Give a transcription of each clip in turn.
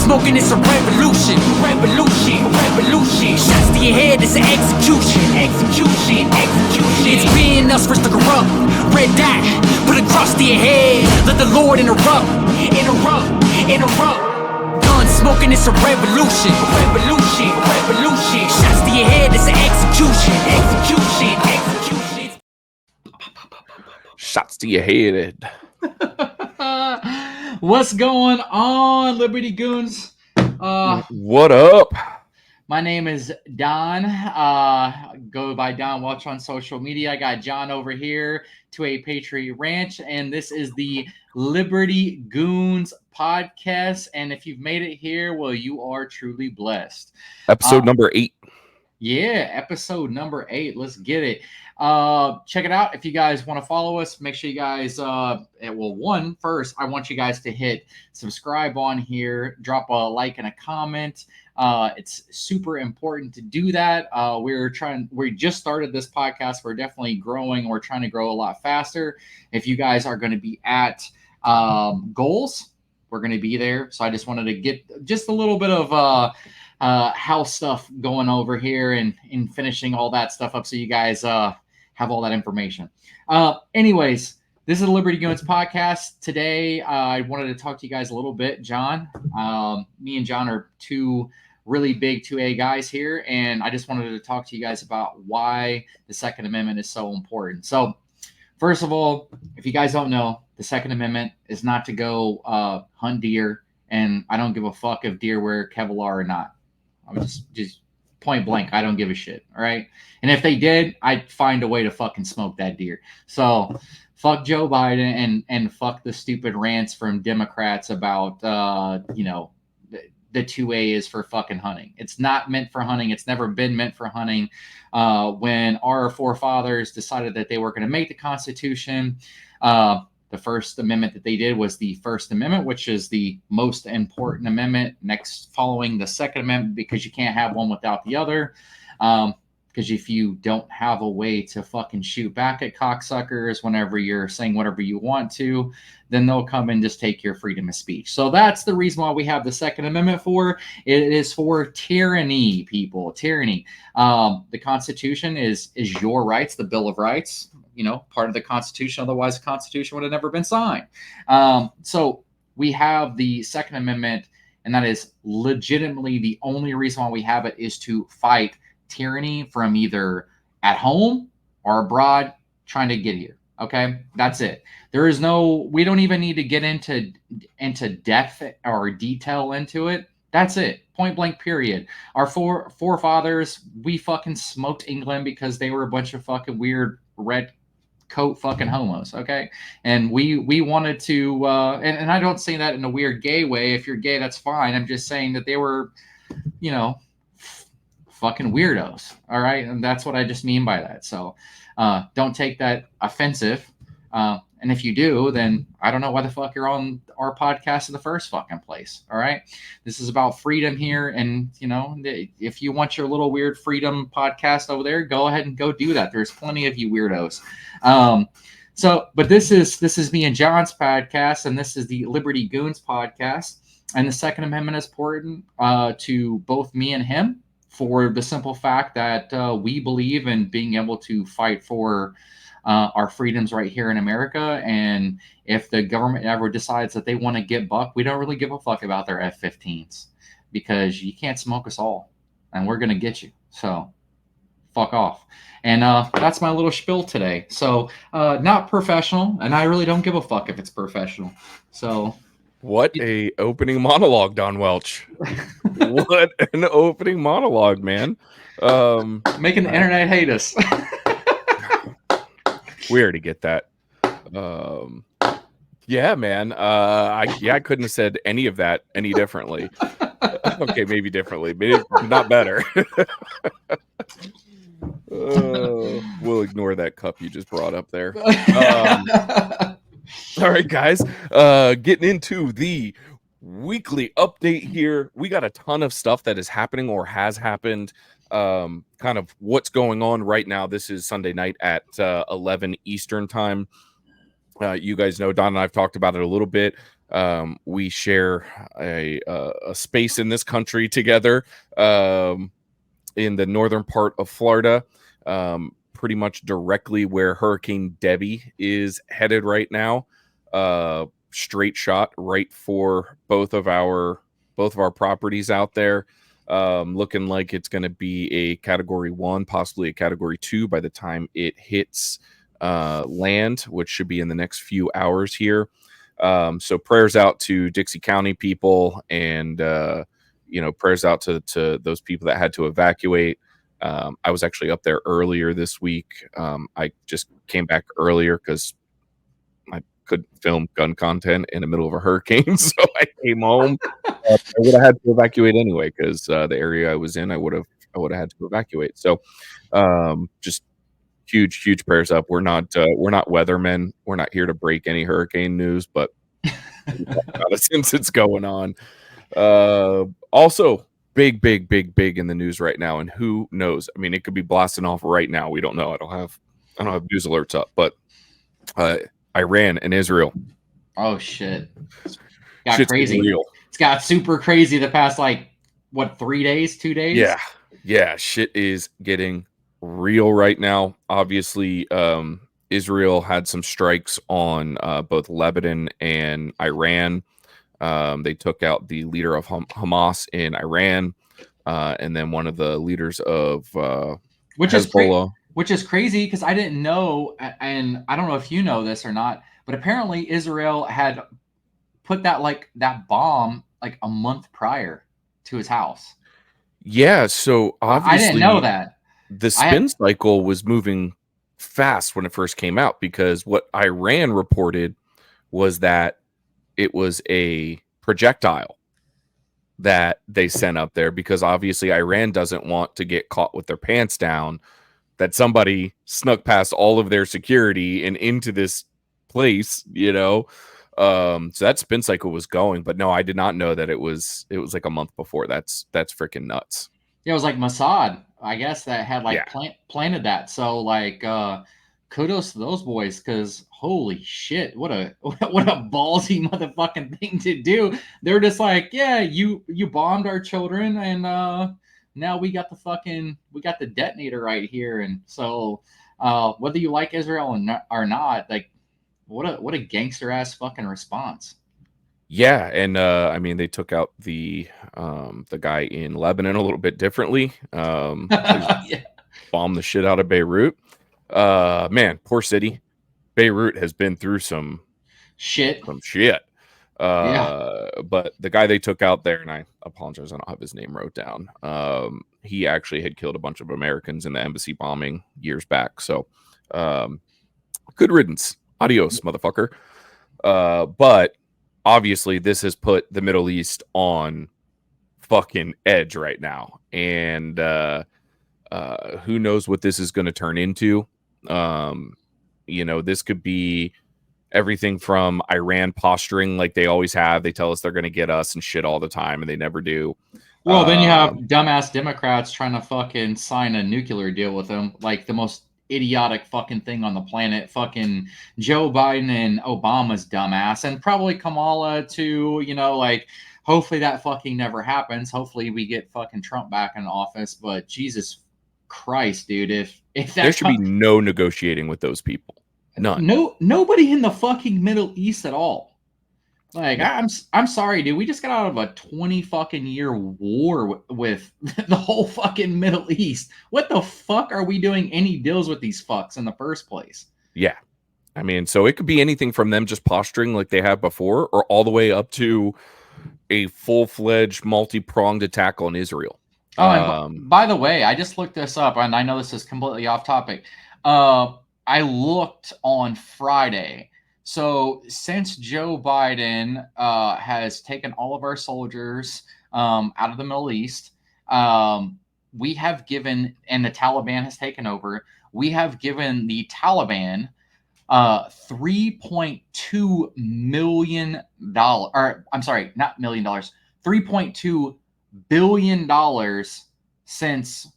smoking, it's a revolution. Shots to your head, it's an execution. It's being us versus the corrupt. Red dot, put a cross to your head. Let the Lord interrupt. Gun smoking, it's a revolution. Shots to your head, it's an execution. Shots to your head. What's going on, Liberty Goons? What up? My name is Don. Go by Don Welch on social media. I got John over here to a Patriot Ranch, and this is the Liberty Goons podcast. And if you've made it here, well, you are truly blessed. Episode number 8. Yeah, episode number 8. Let's get it. Check it out. If you guys want to follow us, make sure you guys, first, I want you guys to hit subscribe on here, drop a like and a comment. It's super important to do that. We just started this podcast. We're definitely growing. We're trying to grow a lot faster. If you guys are going to be at goals, we're going to be there. So I just wanted to get just a little bit of house stuff going over here and finishing all that stuff up so you guys have all that information. Anyways, this is the Liberty Goons podcast. Today, I wanted to talk to you guys a little bit. John, me and John are two really big 2A guys here, and I just wanted to talk to you guys about why the Second Amendment is so important. So, first of all, if you guys don't know, the Second Amendment is not to go hunt deer, and I don't give a fuck if deer wear Kevlar or not. I'm just point blank. I don't give a shit. All right. And if they did, I'd find a way to fucking smoke that deer. So fuck Joe Biden and fuck the stupid rants from Democrats about, the 2A is for fucking hunting. It's not meant for hunting. It's never been meant for hunting. When our forefathers decided that they were going to make the Constitution, the First Amendment that they did was the First Amendment, which is the most important amendment next following the Second Amendment, because you can't have one without the other. Because if you don't have a way to fucking shoot back at cocksuckers whenever you're saying whatever you want to, then they'll come and just take your freedom of speech. So that's the reason why we have the Second Amendment for. It is for tyranny, people. Tyranny. The Constitution is your rights, the Bill of Rights. Part of the Constitution. Otherwise, the Constitution would have never been signed. So we have the Second Amendment, and that is legitimately the only reason why we have it is to fight tyranny from either at home or abroad trying to get here. Okay, that's it. We don't even need to get into depth or detail into it. That's it. Point blank, period. Our forefathers, we fucking smoked England because they were a bunch of fucking weird red coat fucking homos, okay? And we wanted to and I don't say that in a weird gay way. If you're gay, that's fine. I'm just saying that they were fucking weirdos, all right? And that's what I just mean by that. So don't take that offensive, and if you do, then I don't know why the fuck you're on our podcast in the first fucking place. All right. This is about freedom here. And, if you want your little weird freedom podcast over there, go ahead and go do that. There's plenty of you weirdos. But this is me and John's podcast, and this is the Liberty Goons podcast. And the Second Amendment is important to both me and him for the simple fact that we believe in being able to fight for our freedoms right here in America. And if the government ever decides that they want to get buck, we don't really give a fuck about their F-15s, because you can't smoke us all, and we're going to get you. So fuck off. And that's my little spiel today. So not professional, and I really don't give a fuck if it's professional. So what a opening monologue, Don Welch. What an opening monologue, man. Making the internet hate us. We already get that. Yeah, man. I couldn't have said any of that any differently. Okay, maybe differently, but not better. We'll ignore that cup you just brought up there. All right, guys. Getting into the weekly update here. We got a ton of stuff that is happening or has happened. Kind of what's going on right now. This is Sunday night at 11 Eastern time. You guys know Don and I've talked about it a little bit. We share a space in this country together, in the northern part of Florida, pretty much directly where Hurricane Debbie is headed right now. Straight shot right for both of our properties out there. Looking like it's going to be a Category 1, possibly a Category 2 by the time it hits land, which should be in the next few hours here. So prayers out to Dixie County people, and prayers out to those people that had to evacuate. I was actually up there earlier this week. I just came back earlier because I couldn't film gun content in the middle of a hurricane, so I came home. I would have had to evacuate anyway because the area I was in, I would have had to evacuate. So, just huge prayers up. We're not weathermen. We're not here to break any hurricane news, but since it's going on. Also, big in the news right now, and who knows? I mean, it could be blasting off right now. We don't know. I don't have news alerts up, but Iran and Israel. Oh shit! Got Shit's crazy. real. It's got super crazy the past 3 days, 2 days. Yeah. Shit is getting real right now. Obviously, Israel had some strikes on both Lebanon and Iran. They took out the leader of Hamas in Iran, and then one of the leaders of Hezbollah. Which is crazy because I didn't know, and I don't know if you know this or not, but apparently Israel had put that bomb a month prior to his house. Yeah, so obviously I didn't know that. The spin cycle was moving fast when it first came out, because what Iran reported was that it was a projectile that they sent up there, because obviously Iran doesn't want to get caught with their pants down, that somebody snuck past all of their security and into this place, so that spin cycle was going. But no, I did not know that it was like a month before. That's freaking nuts. Yeah, it was like Mossad, I guess, that had planted that. So kudos to those boys, because holy shit, what a ballsy motherfucking thing to do. They're just like, yeah, you bombed our children, and now we got the detonator right here. And so whether you like Israel or not, what a gangster ass fucking response. Yeah, and I mean, they took out the guy in Lebanon a little bit differently. Yeah. Bombed the shit out of Beirut. Man, poor city. Beirut has been through some shit. But the guy they took out there, and I apologize, I don't have his name wrote down. He actually had killed a bunch of Americans in the embassy bombing years back. So, good riddance. Adios, motherfucker. But obviously, this has put the Middle East on fucking edge right now, and who knows what this is going to turn into. This could be everything from Iran posturing like they always have. They tell us they're going to get us and shit all the time, and they never do. Well, then you have dumbass Democrats trying to fucking sign a nuclear deal with them, like the most idiotic fucking thing on the planet. Fucking Joe Biden and Obama's dumbass, and probably Kamala too. Hopefully that fucking never happens. Hopefully we get fucking Trump back in office. But Jesus Christ, dude, if that there should be no negotiating with those people. None. Nobody in the fucking Middle East at all. I'm sorry, dude. We just got out of a 20 fucking year war with the whole fucking Middle East. What the fuck are we doing any deals with these fucks in the first place? Yeah. I mean, so it could be anything from them just posturing like they have before, or all the way up to a full-fledged multi-pronged attack on Israel. Oh, and by the way, I just looked this up, and I know this is completely off topic. I looked on Friday. So since Joe Biden has taken all of our soldiers out of the Middle East, we have given, and the Taliban has taken over, we have given the Taliban $3.2 million, or I'm sorry, not $1 million, $3.2 billion since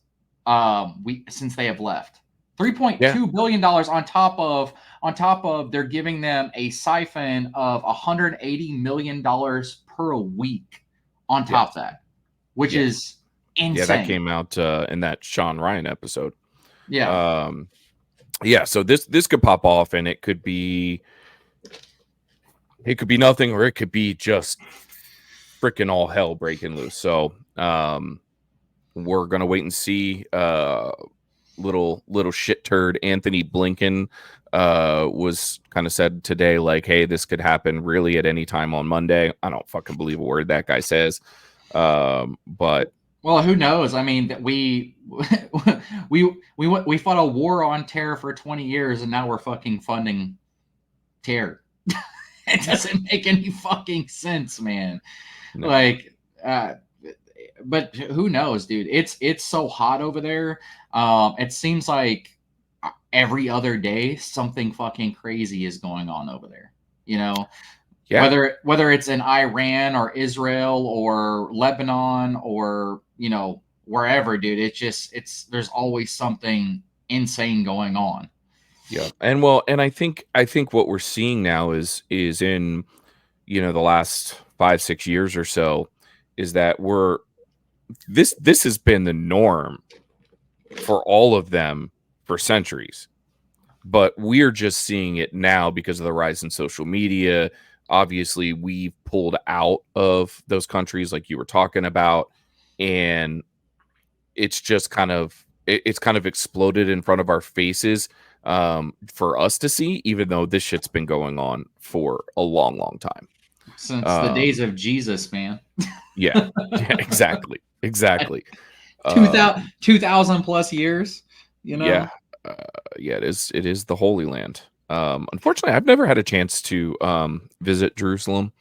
they have left. $3.2 billion on top of they're giving them a siphon of $180 million per week on top of that, which is insane. Yeah, that came out in that Sean Ryan episode. Yeah. Yeah, so this could pop off, and it could be nothing, or it could be just freaking all hell breaking loose. So we're gonna wait and see. Little shit turd Anthony Blinken was kind of said today, like, hey, this could happen really at any time on Monday. I don't fucking believe a word that guy says. But well, who knows? I mean, we fought a war on terror for 20 years, and now we're fucking funding terror. It doesn't make any fucking sense, man. No. Like, but who knows, dude? It's so hot over there. It seems like every other day something fucking crazy is going on over there. You know, whether it's in Iran or Israel or Lebanon or wherever, dude. There's always something insane going on. Yeah, and I think what we're seeing now is in the last 5-6 years or so is that this has been the norm for all of them for centuries, but we're just seeing it now because of the rise in social media. Obviously, we've pulled out of those countries like you were talking about, and it's just kind of exploded in front of our faces for us to see, even though this shit's been going on for a long time. Since the days of Jesus, man. Yeah, exactly. 2,000 plus years, Yeah, it is the Holy Land. Unfortunately, I've never had a chance to visit Jerusalem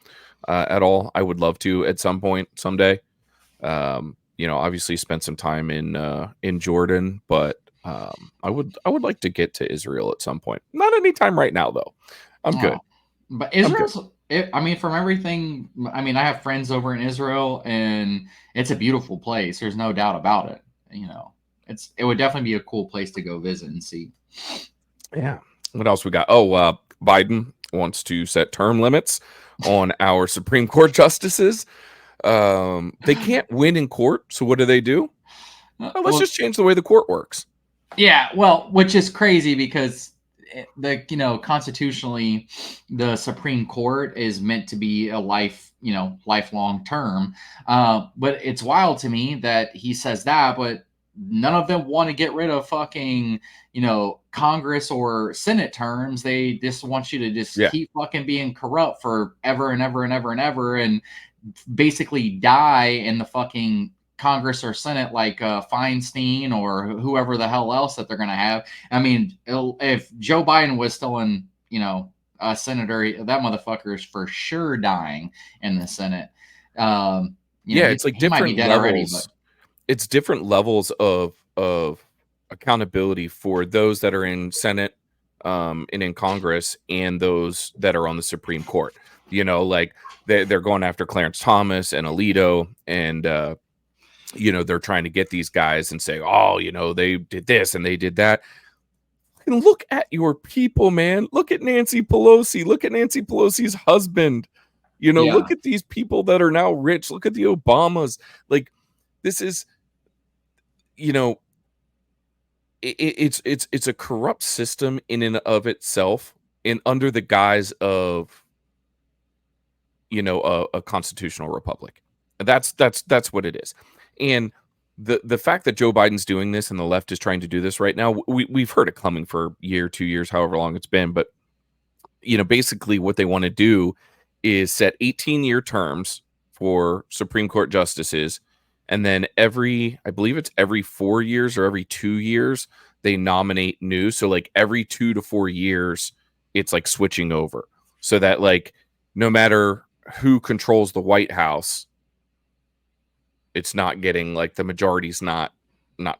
at all. I would love to at some point someday. Obviously spent some time in Jordan, but I would like to get to Israel at some point. Not anytime right now, though. I'm good. But Israel's, from everything, I have friends over in Israel, and it's a beautiful place. There's no doubt about it. It would definitely be a cool place to go visit and see. Yeah. What else we got? Oh, Biden wants to set term limits on our Supreme Court justices. They can't win in court, so what do? Let's just change the way the court works. Yeah, well, which is crazy because constitutionally, the Supreme Court is meant to be a lifelong term. But it's wild to me that he says that, but none of them want to get rid of fucking, Congress or Senate terms. They just want you to just keep fucking being corrupt for ever and ever and ever and ever, and basically die in the fucking Congress or Senate like Feinstein or whoever the hell else that they're going to have. If Joe Biden was still in, a senator, that motherfucker is for sure dying in the Senate. It's like different levels. Already, it's different levels of accountability for those that are in Senate and in Congress and those that are on the Supreme Court. Like they're going after Clarence Thomas and Alito, and they're trying to get these guys and say, oh, they did this and they did that. And look at your people, man. Look at Nancy Pelosi. Look at Nancy Pelosi's husband. Look at these people that are now rich. Look at the Obamas. Like, this is, it's a corrupt system in and of itself, and under the guise of, a constitutional republic. That's what it is. And the fact that Joe Biden's doing this and the left is trying to do this right now, we've heard it coming for a year, 2 years, however long it's been. But, basically what they want to do is set 18-year terms for Supreme Court justices. And then I believe it's every 4 years or every 2 years, they nominate new. So like every 2 to 4 years, it's like switching over, so that like no matter who controls the White House, it's not getting like the majority's not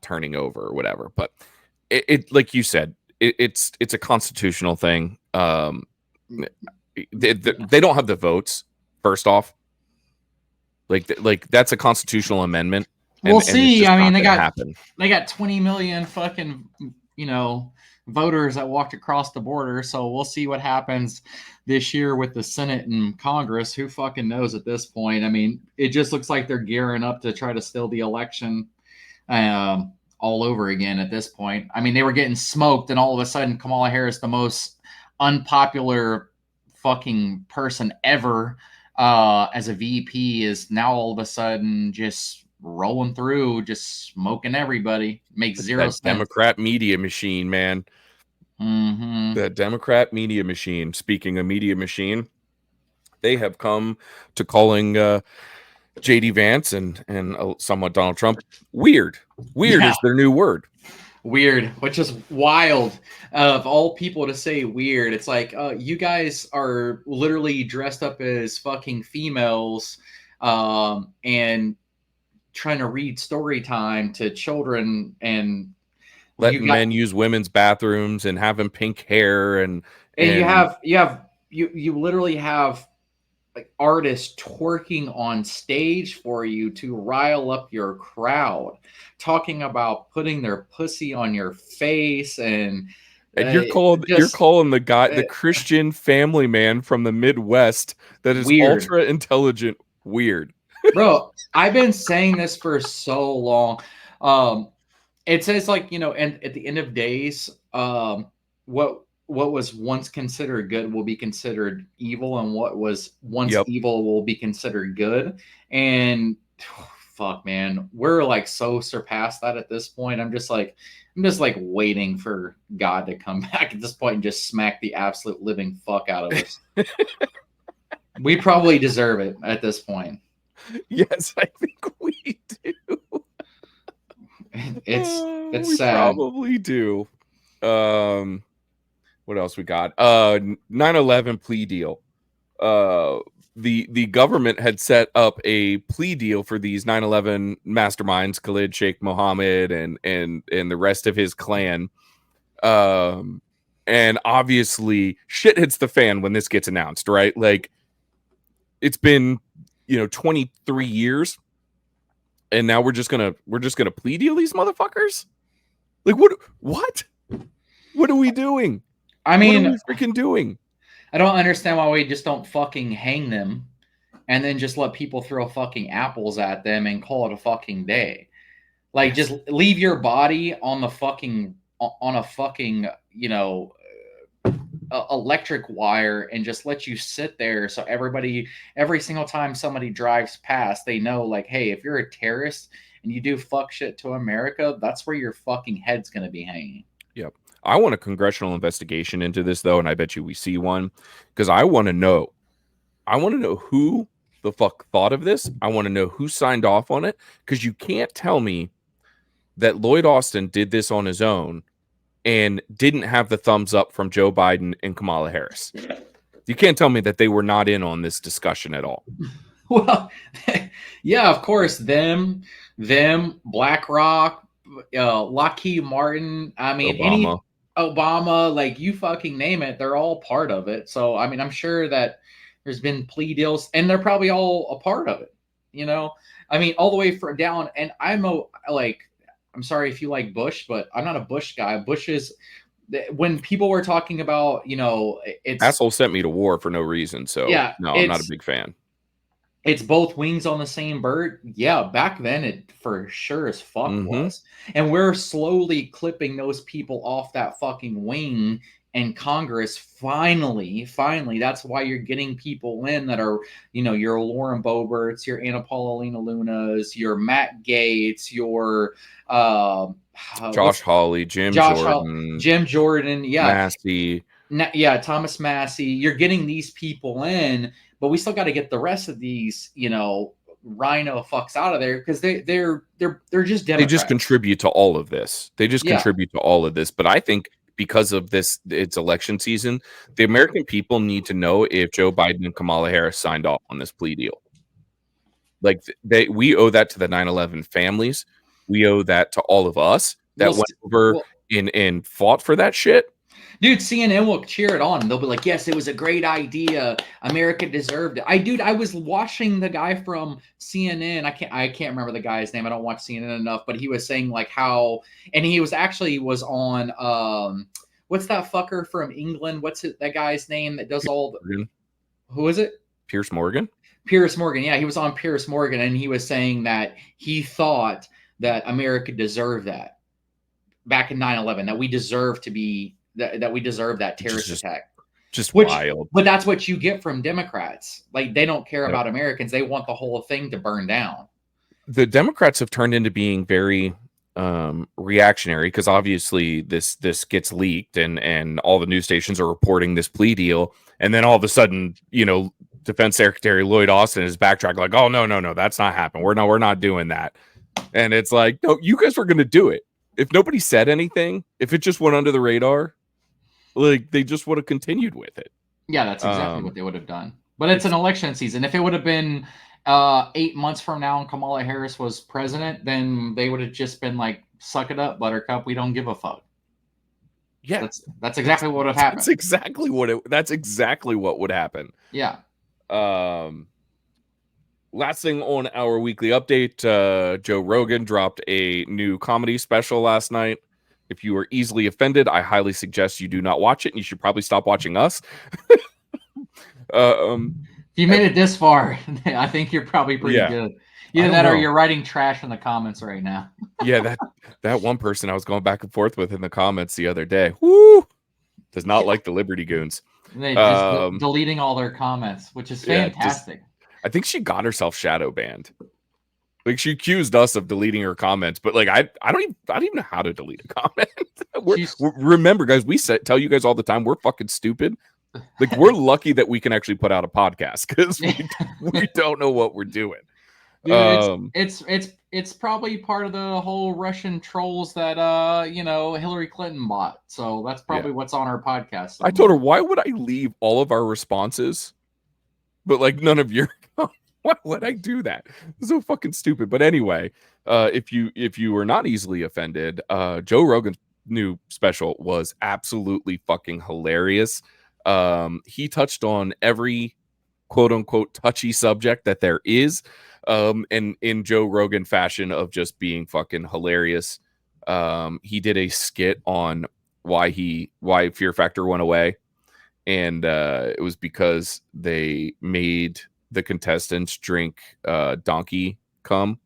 turning over or whatever. But it like you said, it's a constitutional thing. They don't have the votes. First off, like that's a constitutional amendment. We'll see. They got 20 million fucking voters that walked across the border. So we'll see what happens this year with the Senate and Congress. Who fucking knows at this point? I mean, it just looks like they're gearing up to try to steal the election all over again at this point. I mean, they were getting smoked, and all of a sudden, Kamala Harris, the most unpopular fucking person ever as a VP, is now all of a sudden just rolling through, just smoking everybody. Makes zero That sense. Democrat media machine, man. Mm-hmm. The Democrat media machine. Speaking of media machine, they have come to calling JD Vance and somewhat Donald Trump weird. Weird is their new word. Weird, which is wild. Of all people to say weird, it's like you guys are literally dressed up as fucking females and trying to read story time to children and letting men use women's bathrooms and having pink hair and you literally have like artists twerking on stage for you to rile up your crowd, talking about putting their pussy on your face, and you're calling the guy, the Christian family man from the Midwest that is weird. Ultra intelligent weird. Bro, I've been saying this for so long. It says like, and at the end of days, what was once considered good will be considered evil, and what was once evil will be considered good. And fuck, man, we're like so surpassed that at this point. I'm just like waiting for God to come back at this point and just smack the absolute living fuck out of us. We probably deserve it at this point. Yes, I think we do. It's sad. Probably do. What else we got? 9/11 plea deal. The government had set up a plea deal for these 9/11 masterminds, Khalid Sheikh Mohammed and the rest of his clan. And obviously shit hits the fan when this gets announced, right? Like, it's been 23 years, and now we're just gonna plea deal these motherfuckers. Like, what are we doing? I mean, what are we freaking doing? I don't understand why we just don't fucking hang them and then just let people throw fucking apples at them and call it a fucking day. Like, just leave your body on a fucking electric wire and just let you sit there, so every single time somebody drives past, they know, like, hey, if you're a terrorist and you do fuck shit to America, that's where your fucking head's going to be hanging. Yep. I want a congressional investigation into this, though, and I bet you we see one, because I want to know who the fuck thought of this. I want to know who signed off on it, because you can't tell me that Lloyd Austin did this on his own and didn't have the thumbs up from Joe Biden and Kamala Harris. You can't tell me that they were not in on this discussion at all. Well, yeah, of course, them, BlackRock, Lockheed Martin. I mean, Obama, like, you fucking name it, they're all part of it. So, I mean, I'm sure that there's been plea deals, and they're probably all a part of it. I mean, all the way down. And I'm sorry if you like Bush, but I'm not a Bush guy. Bush is, when people were talking about, it's asshole sent me to war for no reason. So yeah, no, I'm not a big fan. It's both wings on the same bird. Yeah, back then it for sure as fuck was. And we're slowly clipping those people off that fucking wing. And Congress finally, that's why you're getting people in that are, your Lauren Boeberts, your Anna Paulina Lunas, your Matt Gaetz, your Josh Hawley, Jim Jordan, yeah, Massey, Thomas Massey. You're getting these people in, but we still got to get the rest of these, rhino fucks out of there, because they're just Democrats. They just contribute to all of this. But I think, because of this, it's election season, the American people need to know if Joe Biden and Kamala Harris signed off on this plea deal. Like, we owe that to the 9/11 families. We owe that to all of us that went over and fought for that shit. Dude, CNN will cheer it on. They'll be like, yes, it was a great idea. America deserved it. I was watching the guy from CNN. I can't remember the guy's name. I don't watch CNN enough, but he was saying like how, and he was on what's that fucker from England? That guy's name that does all the, who is it? Piers Morgan? Piers Morgan. Yeah, he was on Piers Morgan, and he was saying that he thought that America deserved that back in 9/11, that we deserve to be that we deserve that terrorist attack. Just wild. But that's what you get from Democrats. Like, they don't care about Americans. They want the whole thing to burn down. The Democrats have turned into being very reactionary, because obviously this gets leaked and all the news stations are reporting this plea deal, and then all of a sudden, Defense Secretary Lloyd Austin is backtracked like, oh no, that's not happening. We're not doing that. And it's like, no, you guys were going to do it. If nobody said anything, if it just went under the radar, like, they just would have continued with it. Yeah, that's exactly what they would have done. But it's an election season. If it would have been 8 months from now and Kamala Harris was president, then they would have just been like, suck it up, Buttercup. We don't give a fuck. Yeah. That's exactly what would have happened. That's exactly what would happen. Yeah. Last thing on our weekly update, Joe Rogan dropped a new comedy special last night. If you are easily offended, I highly suggest you do not watch it, and you should probably stop watching us. If you made it this far, I think you're probably pretty good. Either that or you're writing trash in the comments right now. Yeah, that one person I was going back and forth with in the comments the other day, whoo, does not like the Liberty Goons. They just deleting all their comments, which is fantastic. I think she got herself shadow banned. Like, she accused us of deleting her comments, but like I don't even know how to delete a comment. Remember, guys, we tell you guys all the time, we're fucking stupid. Like, we're lucky that we can actually put out a podcast, because we don't know what we're doing. Dude, it's probably part of the whole Russian trolls that Hillary Clinton bought. So that's probably what's on our podcast. I told her, why would I leave all of our responses, but like none of your? Why would I do that? It's so fucking stupid. But anyway, if you are not easily offended, Joe Rogan's new special was absolutely fucking hilarious. He touched on every quote unquote touchy subject that there is, and in Joe Rogan fashion of just being fucking hilarious. He did a skit on why Fear Factor went away, and it was because they made the contestants drink donkey cum.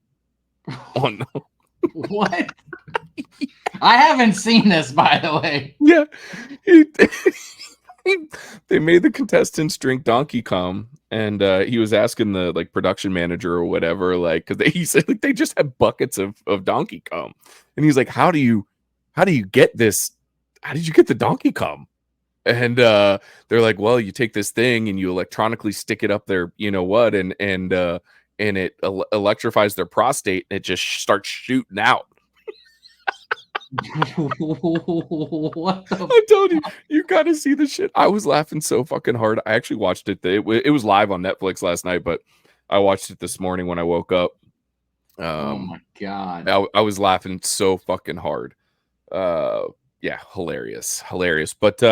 Oh no. What? I haven't seen this, by the way. Yeah. They made the contestants drink donkey cum, and he was asking the production manager or whatever, like, because he said like they just have buckets of donkey cum, and he's like, how do you get this? How did you get the donkey cum? And they're like, well, you take this thing and you electronically stick it up there, you know what, and it electrifies their prostate, and it just starts shooting out. What the I told you, you got to see the shit. I was laughing so fucking hard. I actually watched it. It was live on Netflix last night, but I watched it this morning when I woke up. Oh my god, I was laughing so fucking hard. Yeah, hilarious. But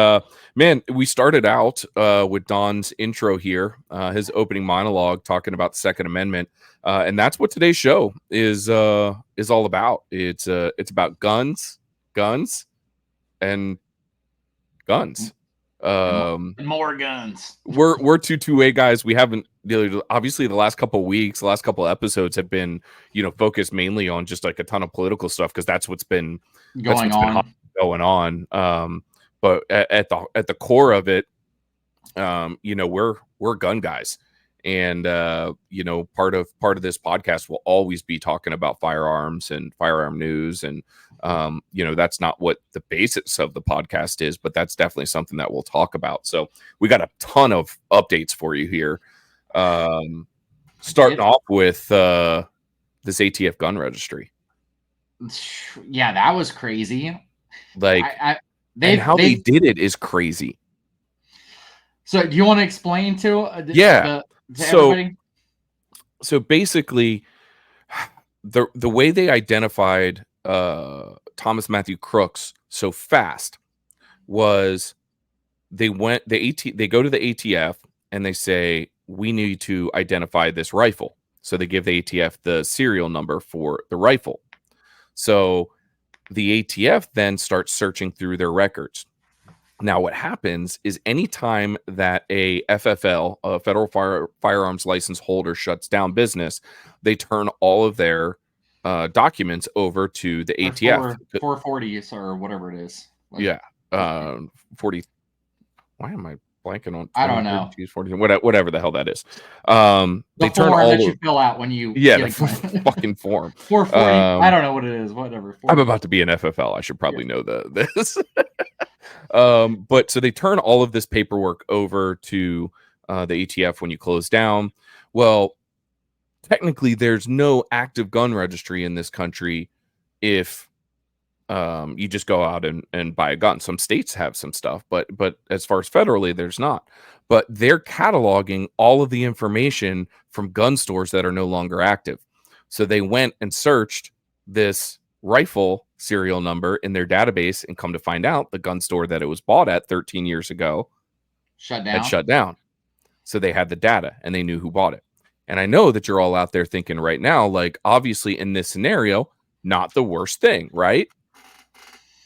man, we started out with Don's intro here, his opening monologue talking about the Second Amendment, and that's what today's show is all about. It's about guns, and guns. And more guns. We're 228 guys. We haven't obviously the last couple episodes have been focused mainly on just like a ton of political stuff, because that's what's been going on. But at the core of it, we're gun guys, and part of this podcast will always be talking about firearms and firearm news, and that's not what the basis of the podcast is, but that's definitely something that we'll talk about. So we got a ton of updates for you here, starting off with this ATF gun registry. Yeah, that was crazy. Like, they did it is crazy. So do you want to explain to everybody? So basically, the way they identified Thomas Matthew Crooks so fast was they go to the ATF and they say, we need to identify this rifle. So they give the ATF the serial number for the rifle. So the ATF then starts searching through their records. Now, what happens is anytime that a FFL, a federal firearms license holder, shuts down business, they turn all of their documents over to the ATF. 440s or whatever it is. Like, yeah. 40. Why am I blanking on 20, I don't know. 40, whatever the hell that is. They the turn form all that of, you fill out when you yeah, get the fucking form. 440. I don't know what it is. Whatever. 40. I'm about to be an FFL. I should probably know this. But so they turn all of this paperwork over to the ATF when you close down. Well, technically, there's no active gun registry in this country if you just go out and buy a gun. Some states have some stuff, but as far as federally, there's not. But they're cataloging all of the information from gun stores that are no longer active. So they went and searched this rifle serial number in their database, and come to find out the gun store that it was bought at 13 years ago had shut down. So they had the data and they knew who bought it. And I know that you're all out there thinking right now, like, obviously in this scenario, not the worst thing, right?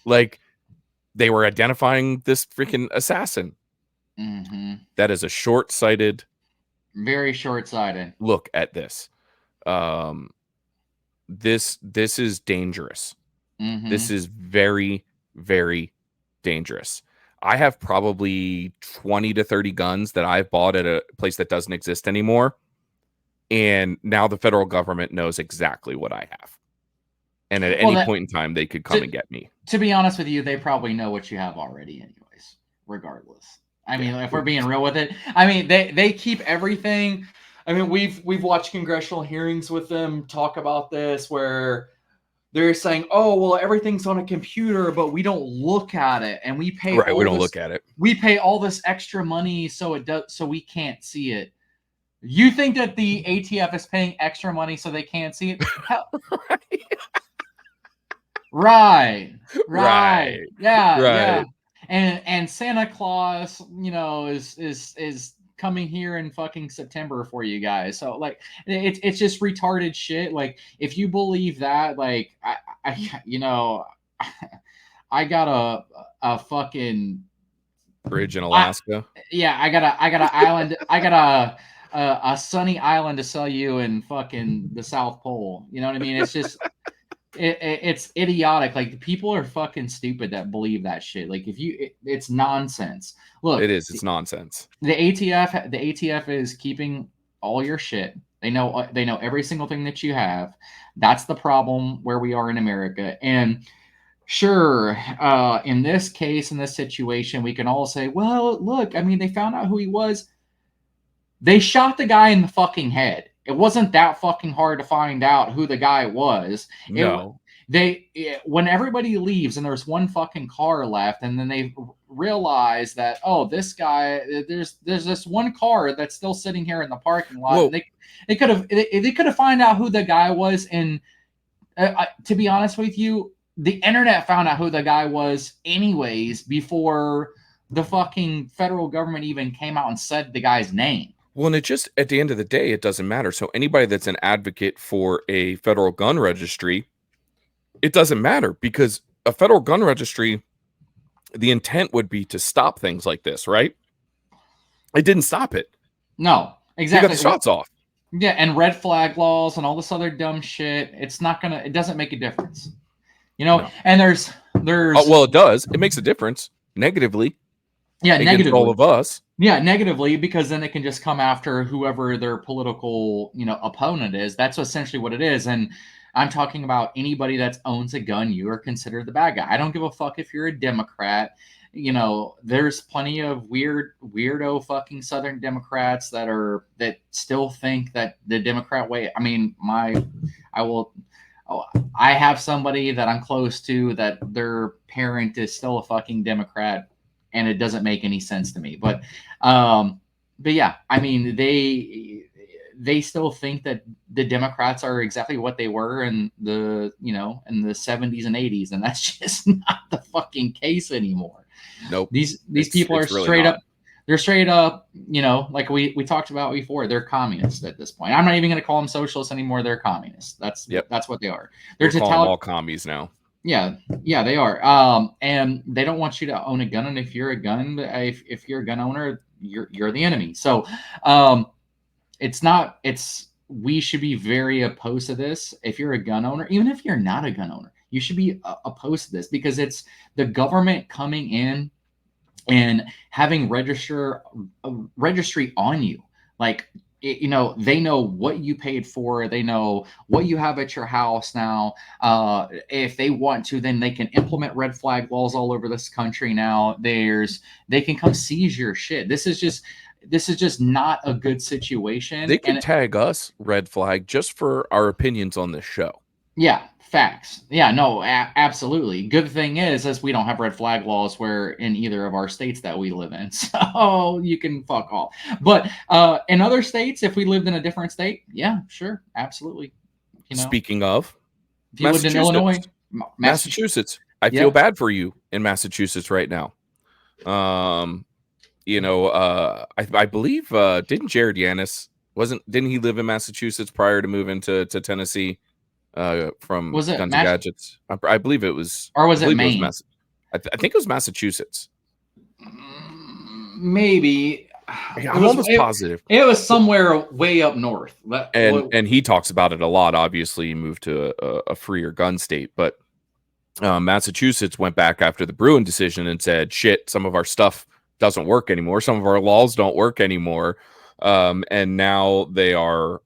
Like, they were identifying this freaking assassin. Mm-hmm. That is a short-sighted, very short-sighted look at this. This is dangerous. Mm-hmm. This is very, very dangerous. I have probably 20 to 30 guns that I've bought at a place that doesn't exist anymore. And now the federal government knows exactly what I have. And at any point in time, they could come and get me. To be honest with you, they probably know what you have already anyways, regardless. I mean, if we're being real with it, I mean, they keep everything. I mean, we've watched congressional hearings with them talk about this where they're saying, oh, well, everything's on a computer, but we don't look at it. And we pay we don't look at it. We pay all this extra money so we can't see it. You think that the ATF is paying extra money so they can't see it? Right. Yeah. And Santa Claus, is coming here in fucking September for you guys. So like, it's just retarded shit. Like, if you believe that, like, I got a fucking bridge in Alaska. I got an island. I got a sunny island to sell you in fucking the South Pole. You know what I mean? It's just. It's idiotic. Like, people are fucking stupid that believe that shit. Like, it's nonsense. Look, it's nonsense. The ATF is keeping all your shit. They know every single thing that you have. That's the problem where we are in America. And sure, in this case, in this situation, we can all say, well, look, I mean, they found out who he was. They shot the guy in the fucking head. It wasn't that fucking hard to find out who the guy was. No. When everybody leaves and there's one fucking car left, and then they realize that, oh, this guy, there's this one car that's still sitting here in the parking lot. They could have find out who the guy was. And to be honest with you, the internet found out who the guy was anyways before the fucking federal government even came out and said the guy's name. Well, and it just, at the end of the day, it doesn't matter. So anybody that's an advocate for a federal gun registry, it doesn't matter, because a federal gun registry, the intent would be to stop things like this, right? It didn't stop it. No, exactly. They got the shots off. Yeah, and red flag laws and all this other dumb shit. It doesn't make a difference. No. And there's well, it does. It makes a difference negatively. Yeah, negatively. All of us. Yeah, negatively, because then they can just come after whoever their political, opponent is. That's essentially what it is. And I'm talking about anybody that owns a gun. You are considered the bad guy. I don't give a fuck if you're a Democrat. There's plenty of weirdo fucking Southern Democrats that still think that the Democrat way. I mean, I have somebody that I'm close to that their parent is still a fucking Democrat. And it doesn't make any sense to me. But yeah, I mean, they still think that the Democrats are exactly what they were in the 70s and 80s, and that's just not the fucking case anymore. Nope. These people are really straight not. up. They're straight up, like we talked about before. They're communists at this point. I'm not even going to call them socialists anymore. They're communists. That's what they are. They're We're calling them all commies now. Yeah, they are. And they don't want you to own a gun. And if you're a gun, if you're a gun owner, you're the enemy. So, we should be very opposed to this. If you're a gun owner, even if you're not a gun owner, you should be opposed to this, because it's the government coming in and having registry on you. Like, they know what you paid for. They know what you have at your house now. If they want to, then they can implement red flag laws all over this country now. They can come seize your shit. This is just not a good situation. They can tag us red flag just for our opinions on this show. Yeah, facts. Yeah, no, absolutely. Good thing is we don't have red flag laws where in either of our states that we live in, so you can fuck off. But in other states, if we lived in a different state, yeah, sure, absolutely. Speaking of, if you lived in Illinois, Massachusetts, I feel bad for you in Massachusetts right now. I believe didn't Jared Yanis didn't he live in Massachusetts prior to moving to Tennessee? From was it Guns and Gadgets? I believe it was, or was it Maine? I think it was Massachusetts. Maybe. I'm almost positive. It was somewhere way up north. And he talks about it a lot. Obviously, he moved to a freer gun state, but Massachusetts went back after the Bruin decision and said, "Shit, some of our stuff doesn't work anymore. Some of our laws don't work anymore," and now they are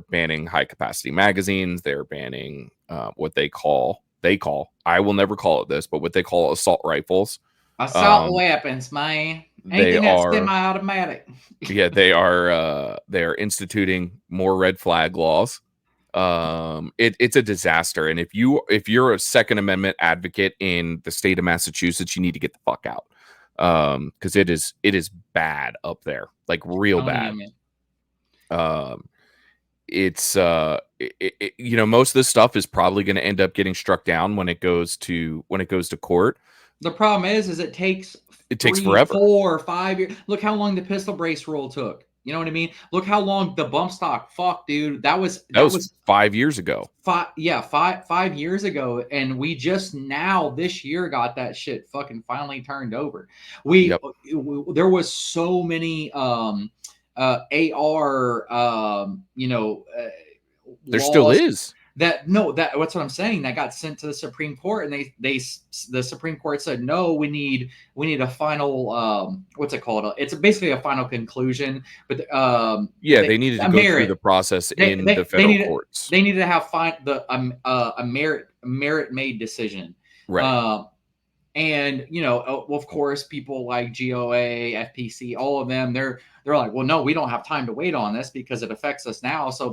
banning high capacity magazines. They're banning what they call, I will never call it this, but what they call assault rifles. Assault weapons, man. Anything that's semi-automatic. Yeah, they are instituting more red flag laws. It's a disaster. And if you're a Second Amendment advocate in the state of Massachusetts, you need to get the fuck out. Because it is bad up there, like real bad. It's most of this stuff is probably going to end up getting struck down when it goes to court. The problem is it takes forever, 4 or 5 years. Look how long the pistol brace rule took. You know what I mean? Look how long the bump stock. Fuck, dude, that was 5 years ago. 5 years ago, and we just now this year got that shit fucking finally turned over. There was so many AR, there still is. That's what I'm saying. That got sent to the Supreme Court, and the Supreme Court said no. We need a final what's it called? It's basically a final conclusion. But they needed to go through the process in the federal courts. They needed to have a merit made decision. Right. And of course, people like GOA, FPC, all of them, they're like, well, no, we don't have time to wait on this because it affects us now. So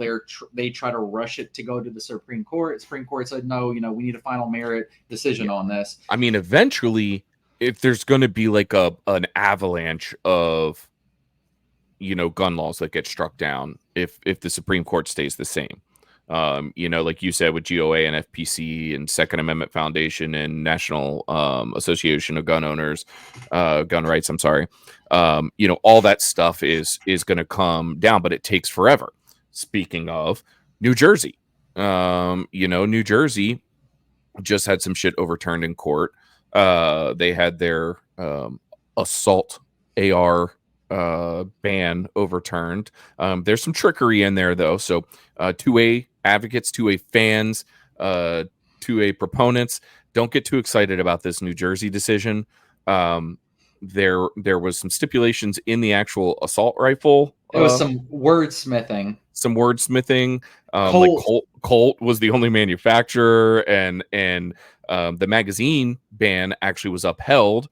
they try to rush it to go to the Supreme Court. Supreme Court said, no, we need a final merit decision on this. I mean, eventually, if there's going to be like an avalanche of gun laws that get struck down, if the Supreme Court stays the same. Like you said, with GOA and FPC and Second Amendment Foundation and National Association of Gun Owners, Gun Rights, I'm sorry. All that stuff is going to come down, but it takes forever. Speaking of New Jersey, New Jersey just had some shit overturned in court. They had their assault AR ban overturned. There's some trickery in there though. So 2A advocates, 2A fans, 2A proponents, don't get too excited about this New Jersey decision. There was some stipulations in the actual assault rifle. It was some wordsmithing. Colt was the only manufacturer, and the magazine ban actually was upheld.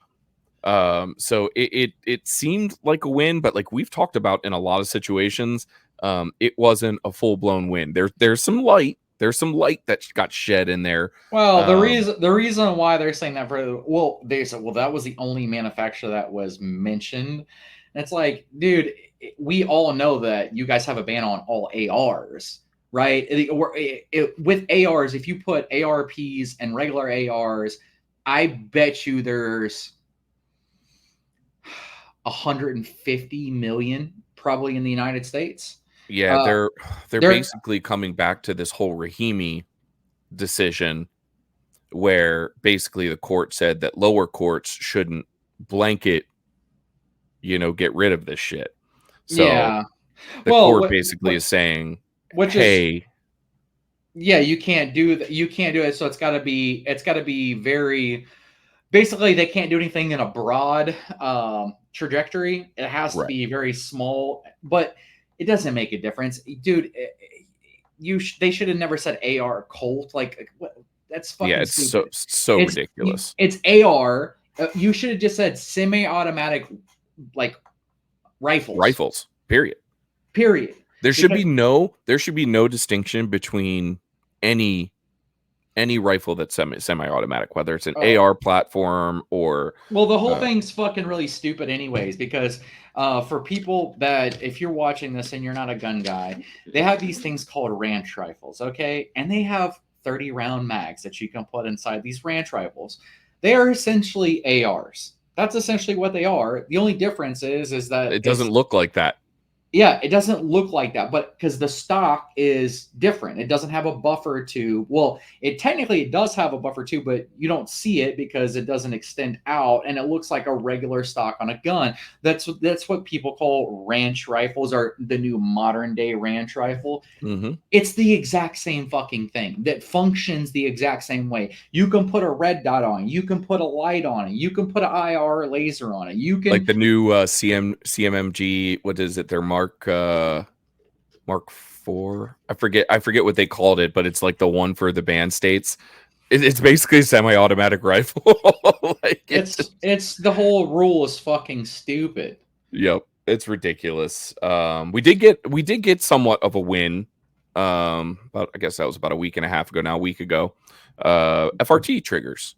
So it seemed like a win, but like we've talked about in a lot of situations, it wasn't a full-blown win. There's some light that got shed in there. Well, the reason why they're saying that they said, well, that was the only manufacturer that was mentioned. And it's like, dude, we all know that you guys have a ban on all ARs, right? With ARs, if you put ARPs and regular ARs I bet you there's 150 million probably in the United States. Yeah, they're they're basically coming back to this whole Rahimi decision where basically the court said that lower courts shouldn't blanket, get rid of this shit. So yeah. the Well, court basically is saying, which is hey, yeah, you can't do that. You can't do it. So it's got to be very. Basically, they can't do anything in a broad trajectory. It has to right. be very small, but it doesn't make a difference, dude. They should have never said AR Colt. Like what, that's Yeah, fucking it's so stupid. so ridiculous. It's AR. You should have just said semi-automatic, like rifles. Rifles, period. Period. There should Because be no distinction between any rifle that's semi-automatic, whether it's an AR platform or well, the whole thing's fucking really stupid, anyways. Because for people that, if you're watching this and you're not a gun guy, they have these things called ranch rifles, okay, and they have 30 round mags that you can put inside these ranch rifles. They are essentially ARs. That's essentially what they are. The only difference is that it doesn't look like that. Yeah, it doesn't look like that, but because the stock is different, it doesn't have a buffer to. Well, it technically does have a buffer too, but you don't see it because it doesn't extend out, and it looks like a regular stock on a gun. That's what people call ranch rifles, or the new modern day ranch rifle. Mm-hmm. It's the exact same fucking thing that functions the exact same way. You can put a red dot on it. You can put a light on it. You can put an IR laser on it. You can, like the new CMMG. What is it? Their Mark 4. I forget what they called it, but it's like the one for the band states. It's basically a semi-automatic rifle. Like it's the whole rule is fucking stupid. Yep, it's ridiculous. We did get somewhat of a win. But I guess that was about a week and a half ago now, a week ago. FRT triggers.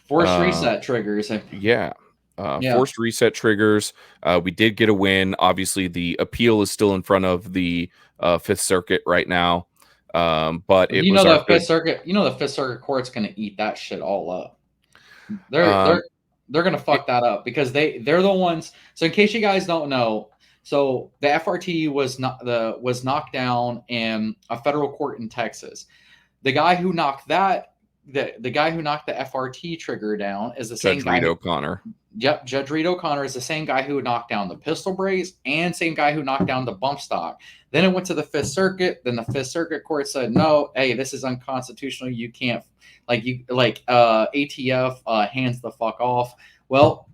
Forced reset triggers. Yeah. Forced reset triggers. We did get a win. Obviously, the appeal is still in front of the Fifth Circuit right now. But it was the Fifth Circuit. The Fifth Circuit Court's going to eat that shit all up. They're going to fuck that up because they're the ones. So in case you guys don't know, so the FRT was knocked down in a federal court in Texas. The guy who knocked the FRT trigger down is the same guy. Judge Reed O'Connor. Yep, Judge Reed O'Connor is the same guy who knocked down the pistol brace and same guy who knocked down the bump stock. Then it went to the Fifth Circuit. Then the Fifth Circuit Court said, no, hey, this is unconstitutional. You can't, ATF hands the fuck off. Well,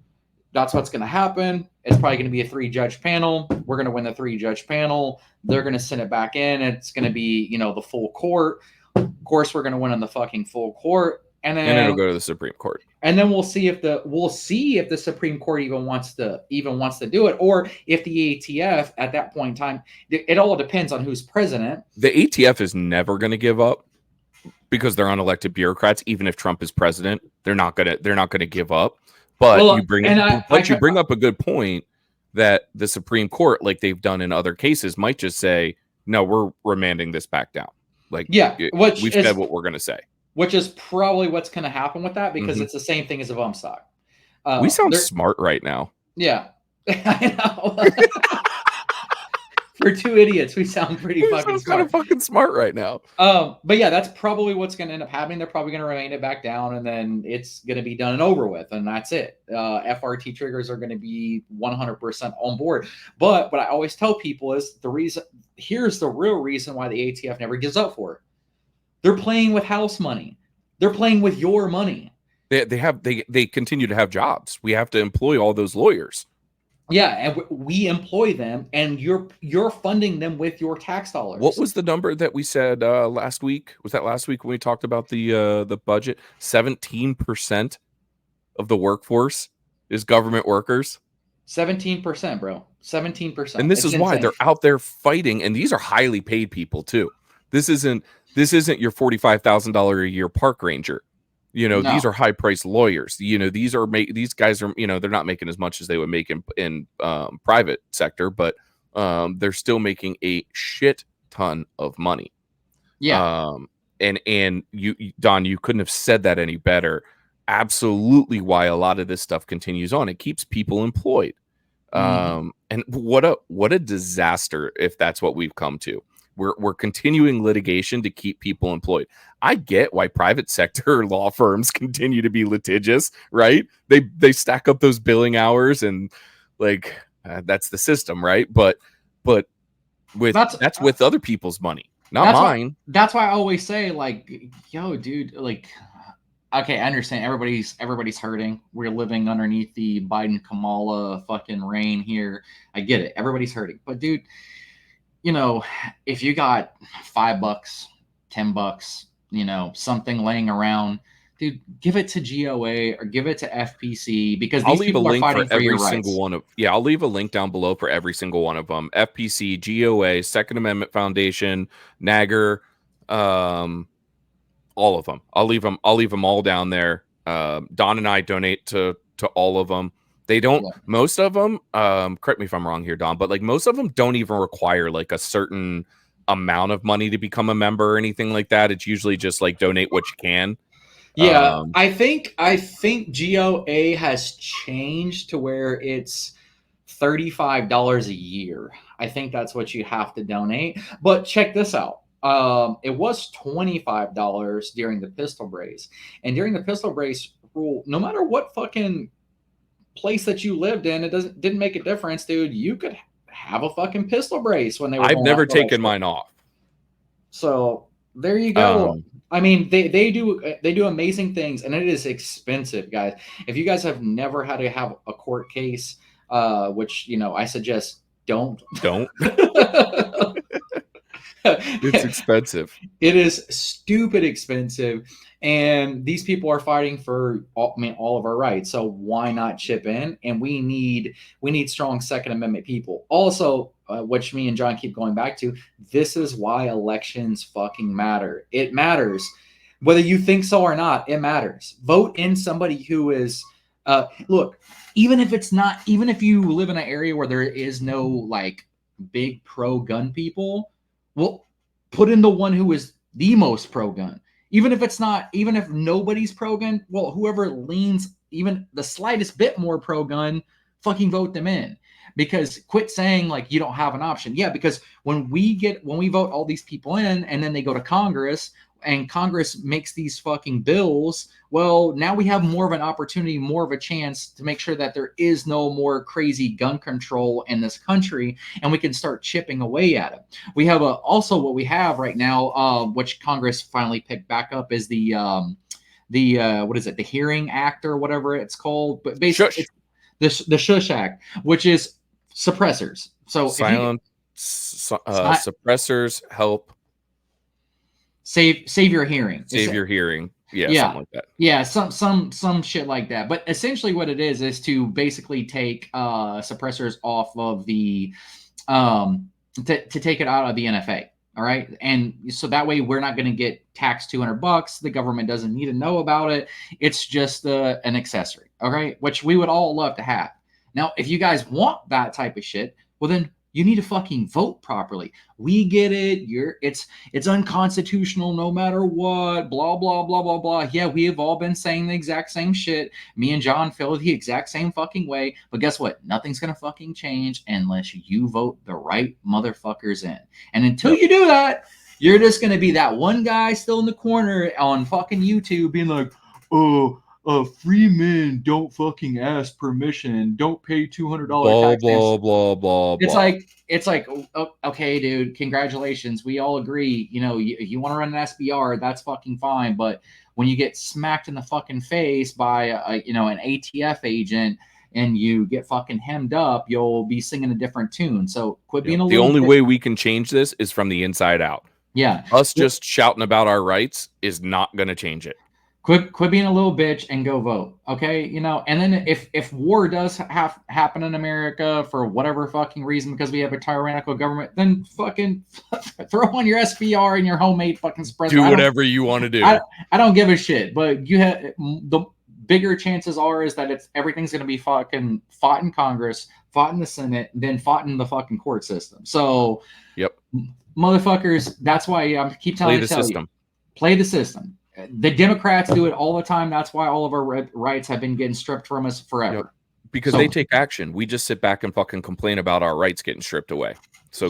that's what's going to happen. It's probably going to be a 3-judge panel. We're going to win the 3-judge panel. They're going to send it back in. It's going to be, the full court. Of course, we're going to win on the fucking full court. And then it'll go to the Supreme Court. And then we'll see if the Supreme Court even wants to do it, or if the ATF at that point in time. It all depends on who's president. The ATF is never going to give up because they're unelected bureaucrats. Even if Trump is president, they're not gonna give up. But you bring up a good point that the Supreme Court, like they've done in other cases, might just say, no, we're remanding this back down. Like, yeah, we've said what we're going to say. Which is probably what's going to happen with that, because it's the same thing as a bump stock. We sound smart right now. Yeah. I know. For two idiots, we sound pretty fucking smart. Kind of fucking smart right now. But yeah, that's probably what's going to end up happening. They're probably going to remand it back down, and then it's going to be done and over with, and that's it. FRT triggers are going to be 100% on board. But what I always tell people is here's the real reason why the ATF never gives up for it. They're playing with house money. They're playing with your money. They continue to have jobs. We have to employ all those lawyers. Yeah, and we employ them, and you're funding them with your tax dollars. What was the number that we said last week? Was that last week when we talked about the budget? 17% of the workforce is government workers. 17%, bro. 17%. And this is why they're out there fighting, and these are highly paid people too. This isn't your $45,000 a year park ranger. No. These are high priced lawyers. These guys are, they're not making as much as they would make in private sector, but they're still making a shit ton of money. Yeah. And you, Don, you couldn't have said that any better. absolutely why a lot of this stuff continues on. It keeps people employed. And what a disaster if that's what we've come to. We're continuing litigation to keep people employed. I get why private sector law firms continue to be litigious, right? They stack up those billing hours and like that's the system, right? But that's with other people's money, not mine. That's why I always say, like, yo, dude, like, okay, I understand everybody's hurting. We're living underneath the Biden Kamala fucking reign here. I get it. Everybody's hurting. But dude, you know, if you got $5, $10, you know, something laying around, dude, give it to GOA or give it to FPC, because these people are fighting for your rights. I'll leave a link down below for every single one of them. FPC, GOA, Second Amendment Foundation, NAGR, all of them. I'll leave them all down there. Don and I donate to all of them. They don't, most of them, correct me if I'm wrong here, Don, but like most of them don't even require like a certain amount of money to become a member or anything like that. It's usually just like donate what you can. Yeah, I think GOA has changed to where it's $35 a year. I think that's what you have to donate. But check this out. It was $25 during the pistol brace. And during the pistol brace rule, no matter what fucking place that you lived in, it didn't make a difference, dude. You could have a fucking pistol brace when they were. I've never taken mine off. So there you go. I mean, they do amazing things, and it is expensive, guys. If you guys have never had to have a court case, which, you know, I suggest don't. It's expensive. It is stupid expensive, and these people are fighting for all of our rights. So why not chip in? And we need strong Second Amendment people. Also, which me and John keep going back to, this is why elections fucking matter. It matters. Whether you think so or not, it matters. Vote in somebody who is look, even if you live in an area where there is no like big pro-gun people, well, put in the one who is the most pro-gun. Even if nobody's pro-gun, well, whoever leans even the slightest bit more pro-gun, fucking vote them in. Because quit saying like you don't have an option. Yeah, because when we vote all these people in and then they go to Congress and Congress makes these fucking bills, well, now we have more of an opportunity, more of a chance to make sure that there is no more crazy gun control in this country, and we can start chipping away at it. We have also what we have right now, which Congress finally picked back up, is the what is it, the Hearing Act or whatever it's called, but basically the Shush Act, which is suppressors. So suppressors help save your hearing. Save your hearing. Yeah, something like that. Yeah, some shit like that. But essentially what it is to basically take suppressors off of the to take it out of the NFA. All right. And so that way we're not going to get taxed $200. The government doesn't need to know about it. It's just an accessory. All right. Which we would all love to have. Now, if you guys want that type of shit, well, then you need to fucking vote properly. We get it. It's unconstitutional no matter what. Blah, blah, blah, blah, blah. Yeah, we have all been saying the exact same shit. Me and John feel the exact same fucking way. But guess what? Nothing's going to fucking change unless you vote the right motherfuckers in. And until you do that, you're just going to be that one guy still in the corner on fucking YouTube being like, oh, free men don't fucking ask permission, don't pay $200 tax. Blah. It's like, okay, dude, congratulations. We all agree. You know, you want to run an SBR, that's fucking fine. But when you get smacked in the fucking face by an ATF agent and you get fucking hemmed up, you'll be singing a different tune. So quit being a little. The only way we can change this is from the inside out. Yeah. Us just shouting about our rights is not going to change it. Quit being a little bitch and go vote, okay? You know, and then if war does happen in America for whatever fucking reason because we have a tyrannical government, then fucking throw on your SBR and your homemade fucking suppressor. Do whatever you want to do. I don't give a shit, but you have the bigger chances is that everything's going to be fucking fought in Congress, fought in the Senate, then fought in the fucking court system. So, yep, motherfuckers, that's why I keep telling you, play the system. the Democrats do it all the time. That's why all of our rights have been getting stripped from us forever. Yep. Because they take action. We just sit back and fucking complain about our rights getting stripped away. So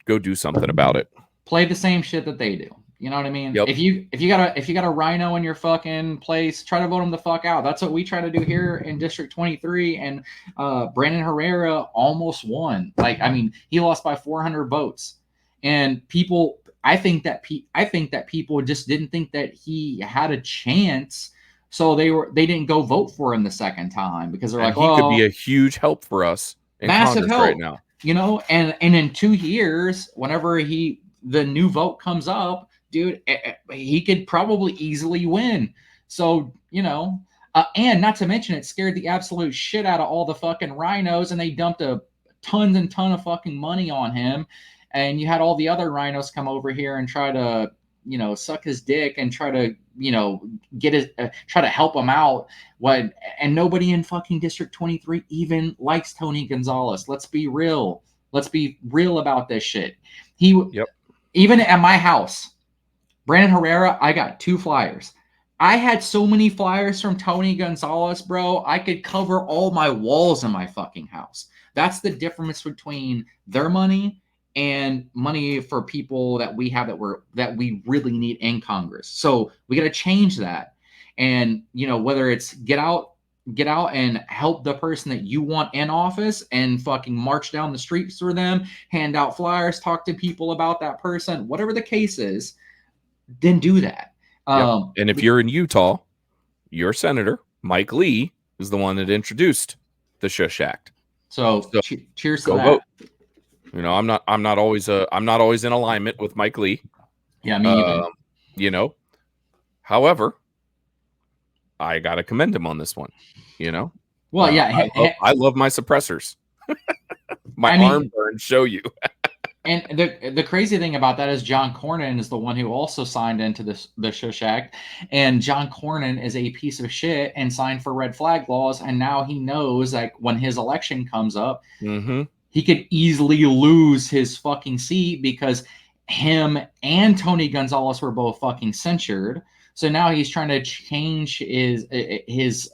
go do something about it. Play the same shit that they do. You know what I mean? Yep. If you got a rhino in your fucking place, try to vote him the fuck out. That's what we try to do here in District 23. And Brandon Herrera almost won. Like, I mean, he lost by 400 votes. And people, I think that people just didn't think that he had a chance. So they didn't go vote for him the second time because they're like, he could be a huge help for us in massive Congress help right now. You know, and in 2 years, whenever the new vote comes up, dude, he could probably easily win. So, you know, and not to mention it scared the absolute shit out of all the fucking rhinos, and they dumped a tons and ton of fucking money on him. And you had all the other rhinos come over here and try to, you know, suck his dick and try to, you know, get his, try to help him out. And nobody in fucking District 23 even likes Tony Gonzalez. Let's be real. Let's be real about this shit. Even at my house, Brandon Herrera, I got 2 flyers. I had so many flyers from Tony Gonzalez, bro. I could cover all my walls in my fucking house. That's the difference between their money and money for people that we have that we really need in Congress. So we got to change that. And, you know, whether it's get out and help the person that you want in office and fucking march down the streets for them, hand out flyers, talk to people about that person, whatever the case is, then do that. And if you're in Utah, your senator, Mike Lee, is the one that introduced the Shush Act. So cheers to that. Vote. You know, I'm not always in alignment with Mike Lee. Yeah, me either. You know, however, I gotta commend him on this one. You know, well, yeah, I love my suppressors. My arm burns show you. And the crazy thing about that is John Cornyn is the one who also signed into the Shush Act, and John Cornyn is a piece of shit and signed for red flag laws, and now he knows like when his election comes up, he could easily lose his fucking seat because him and Tony Gonzalez were both fucking censured. So now he's trying to change his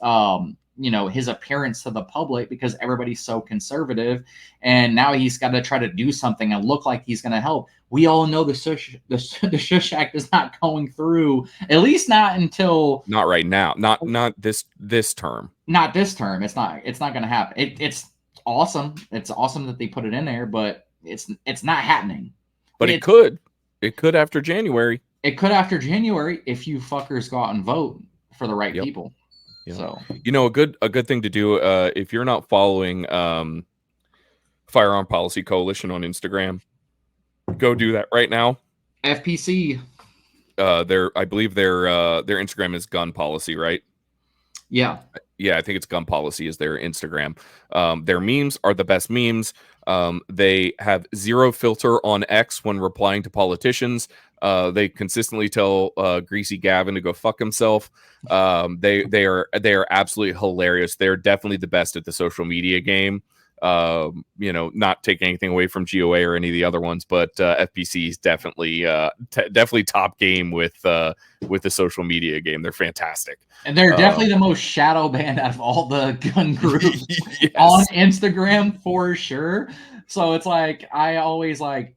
you know, his appearance to the public because everybody's so conservative, and now he's got to try to do something and look like he's going to help. We all know the Shush Act is not going through, at least not until not right now, not this term. Not this term. It's not going to happen. It's awesome. It's awesome that they put it in there, but it's not happening. But it could after January. It could after January if you fuckers go out and vote for the right people. Yeah. So, you know, a good thing to do if you're not following Firearm Policy Coalition on Instagram, go do that right now. FPC. I believe their Instagram is Gun Policy, right? Yeah. Yeah, I think it's Gun Policy is their Instagram. Their memes are the best memes. They have zero filter on X when replying to politicians. They consistently tell Greasy Gavin to go fuck himself. They are absolutely hilarious. They're definitely the best at the social media game. You know, not taking anything away from GOA or any of the other ones, but FPC is definitely top game with the social media game. They're fantastic, and they're definitely the most shadow banned out of all the gun groups on Instagram for sure. So it's like I always like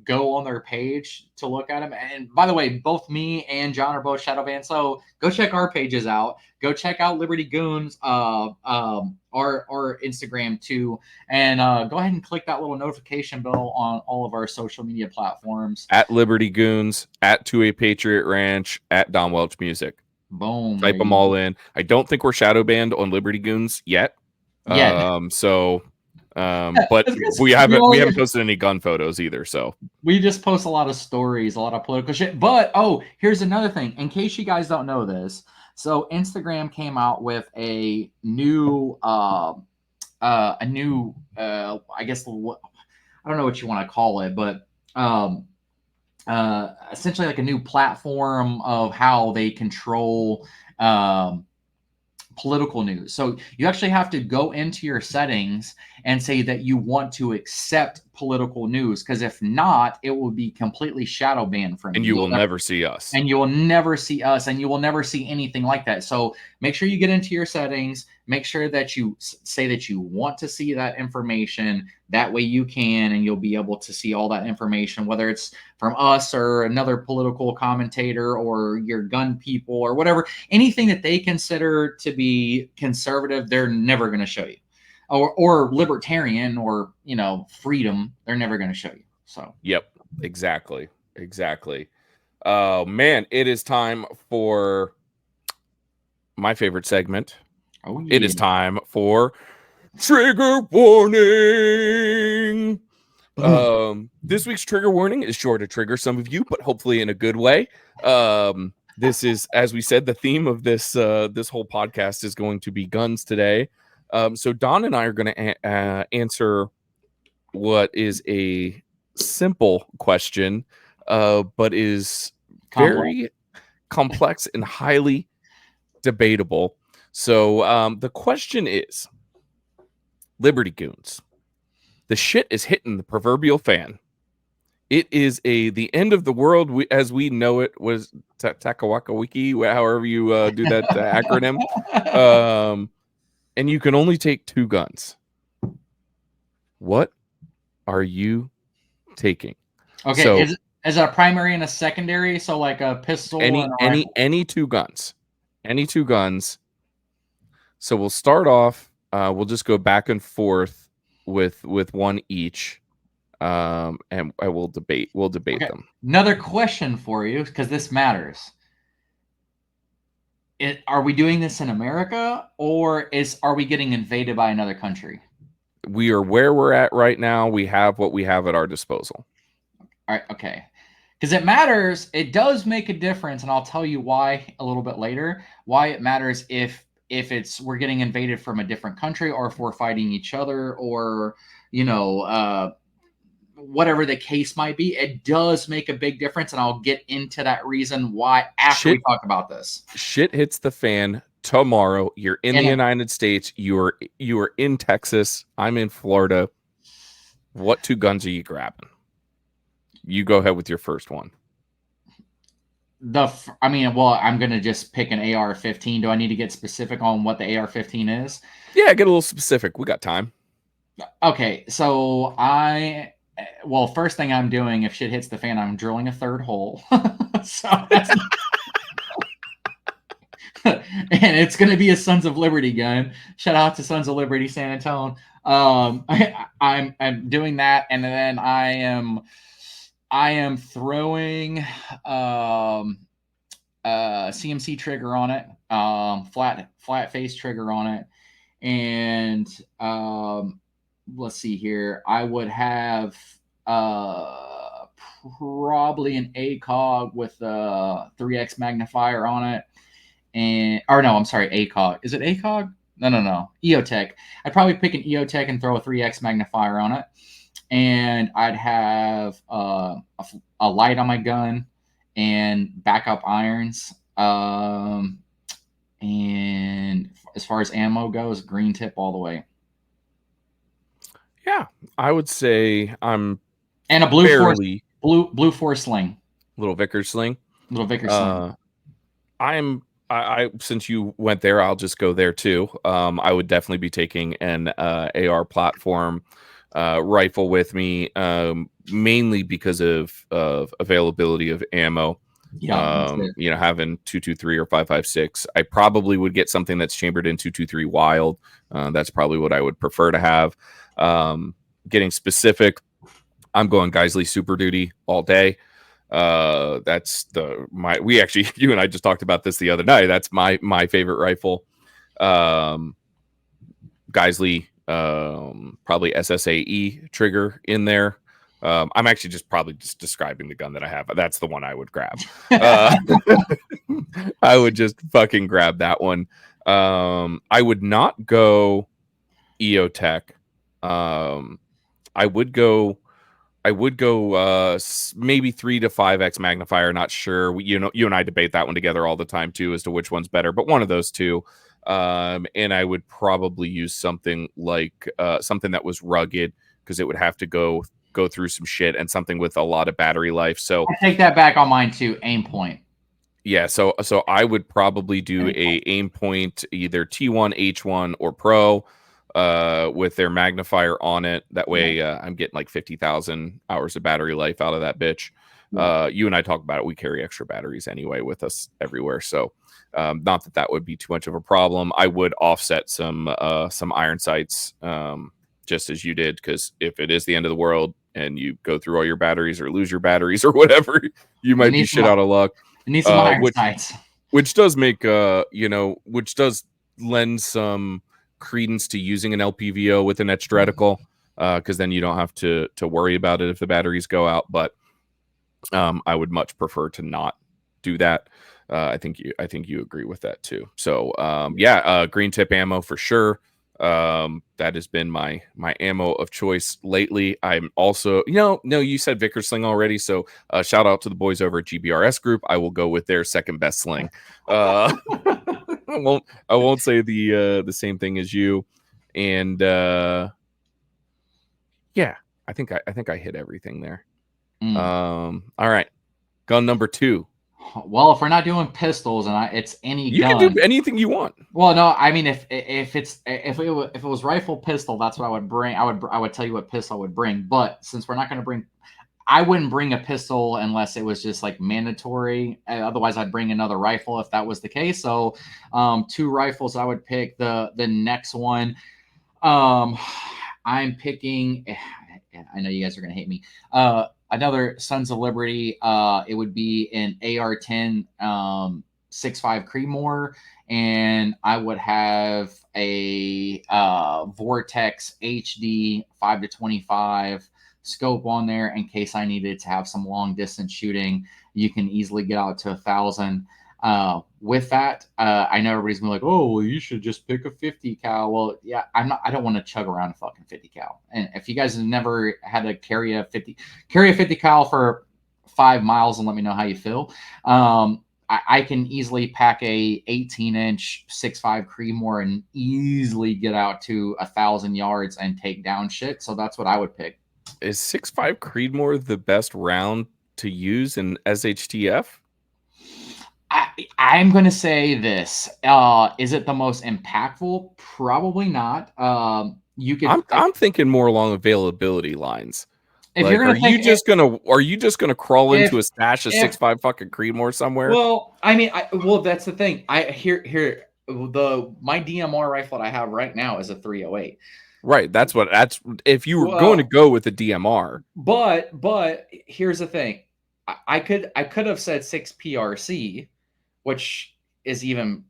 go on their page to look at them. And by the way, both me and John are both shadow banned. So go check our pages out. Go check out Liberty Goons, our Instagram too. And go ahead and click that little notification bell on all of our social media platforms. At Liberty Goons, at 2A Patriot Ranch, at Don Welch Music. Boom. Type them all in. I don't think we're shadow banned on Liberty Goons yet. But we haven't posted any gun photos either, so we just post a lot of stories, a lot of political shit. But here's another thing, in case you guys don't know this. So Instagram came out with a new I guess I don't know what you want to call it, but essentially like a new platform of how they control political news. So you actually have to go into your settings and say that you want to accept political news, because if not, it will be completely shadow banned from And you will never see us. and you will never see us, and you will never see anything like that. So make sure you get into your settings, make sure that you say that you want to see that information. That way you can, and you'll be able to see all that information, whether it's from us or another political commentator or your gun people or whatever, anything that they consider to be conservative, they're never going to show you. Or libertarian, or, you know, freedom, they're never going to show you. So Yep, exactly. Oh man, it is time for my favorite segment. oh yeah. It is time for trigger warning. This week's trigger warning is sure to trigger some of you, but hopefully in a good way. This is, as we said, the theme of this whole podcast is going to be guns today. So Don and I are going to answer what is a simple question, but is very complex and highly debatable. So the question is, Liberty Goons, the shit is hitting the proverbial fan. It is the end of the world as we know it. Was Takawaka Wiki, however you do that acronym. And you can only take 2 guns. What are you taking? Okay, so, is it a primary and a secondary? So like a pistol and a rifle? any 2 guns. Any 2 guns. So we'll start off, we'll just go back and forth with one each. And I will debate them. Another question for you, because this matters. Are we doing this in America, or are we getting invaded by another country? We are where we're at right now. We have what we have at our disposal. All right, okay. Because it matters. It does make a difference, and I'll tell you why a little bit later. Why it matters if we're getting invaded from a different country, or if we're fighting each other, or, you know, whatever the case might be. It does make a big difference, and I'll get into that reason why after we talk about this. Shit hits the fan tomorrow. You're in the United States. You are in Texas. I'm in Florida. What 2 guns are you grabbing? You go ahead with your first one. I'm gonna just pick an AR-15. Do I need to get specific on what the AR-15 is? Yeah, get a little specific. We got time. Okay, so first thing I'm doing, if shit hits the fan, I'm drilling a 3rd hole. So that's and it's going to be a Sons of Liberty gun. Shout out to Sons of Liberty San Antonio. I'm doing that, and then I am throwing CMC trigger on it, flat face trigger on it, and let's see here. I would have probably an ACOG with a 3x magnifier on it. ACOG. Is it ACOG? No. EOTech. I'd probably pick an EOTech and throw a 3x magnifier on it. And I'd have a light on my gun and backup irons. And as far as ammo goes, green tip all the way. Yeah, I would say I'm and a blue force sling. Little Vickers sling. Sling. I since you went there, I'll just go there too. I would definitely be taking an AR platform rifle with me, mainly because of availability of ammo. Yeah, having 223 or 5.56. I probably would get something that's chambered in 223 wild. That's probably what I would prefer to have. Getting specific, I'm going Geisley Super Duty all day. That's you and I just talked about this the other night. That's my favorite rifle. Geisley, probably SSAE trigger in there. I'm actually probably describing the gun that I have. That's the one I would grab. I would just fucking grab that one. I would not go EOTech. I would go maybe 3 to 5x magnifier. Not sure. You and I debate that one together all the time too, as to which one's better, but one of those two. And I would probably use something like something that was rugged, because it would have to go go through some shit and something with a lot of battery life. So I take that back on mine too. Aim point. yeah, so I would probably do a aim point, either T1, H1, or Pro, with their magnifier on it. That way, I'm getting like 50,000 hours of battery life out of that bitch. You and I talk about it. We carry extra batteries anyway with us everywhere, so not that would be too much of a problem. I would offset some iron sights, just as you did, because if it is the end of the world and you go through all your batteries or lose your batteries or whatever, you might be shit out of luck. You need some iron sights. Which does make which does lend some credence to using an LPVO with an etched reticle, because then you don't have to worry about it if the batteries go out. But I would much prefer to not do that. I think you agree with that too. So green tip ammo for sure. That has been my ammo of choice lately. I'm also, no, you said Vickers sling already, so shout out to the boys over at GBRS Group. I will go with their second best sling. I won't say the same thing as you. And I think I hit everything there. All right, gun number 2. Well, if we're not doing pistols and it's any gun, you can do anything you want. Well, no, I mean if it was rifle pistol, that's what I would bring. I would tell you what pistol I would bring. But since we're not going to bring, I wouldn't bring a pistol unless it was just like mandatory. Otherwise, I'd bring another rifle if that was the case. So, 2 rifles I would pick. The next one, I'm picking. I know you guys are going to hate me. Another Sons of Liberty. It would be an AR-10 6.5 Creedmoor, and I would have a Vortex HD 5-25 scope on there in case I needed to have some long distance shooting. You can easily get out to 1,000. With that, I know everybody's gonna be like, "Oh, well, you should just pick a 50 cal." Well, yeah, I don't want to chug around a fucking 50 cal. And if you guys have never had to carry a 50 cal for 5 miles, and let me know how you feel. I can easily pack a 18-inch 6.5 Creedmoor and easily get out to 1,000 yards and take down shit. So that's what I would pick. Is 6.5 Creedmoor the best round to use in SHTF? I'm going to say this. Is it the most impactful? Probably not. You could. I'm thinking more along availability lines. If like, you're gonna are you just gonna crawl into a stash of 6.5 fucking Creedmoor somewhere? Well, I mean, that's the thing. My DMR rifle that I have right now is a 308. Right. That's if you were going to go with a DMR. But here's the thing. I could have said 6 PRC, which is even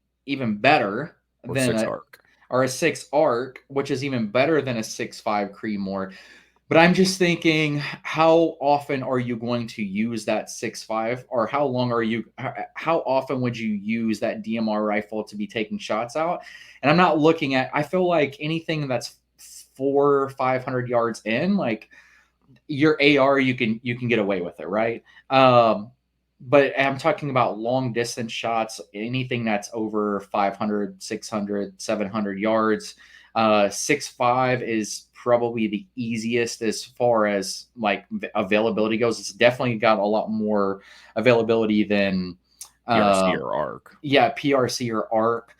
better than 6 ARC. Or a 6 ARC, which is even better than a 6.5 Creedmoor. But I'm just thinking, how often are you going to use that 6.5, or how often would you use that DMR rifle to be taking shots out? And I'm not looking at, I feel like anything that's 400 or 500 yards in, like your AR, you can get away with it, right? But I'm talking about long distance shots, anything that's over 500, 600, 700 yards. 6.5 is probably the easiest as far as like availability goes. It's definitely got a lot more availability than PRC or ARC. Yeah, PRC or ARC.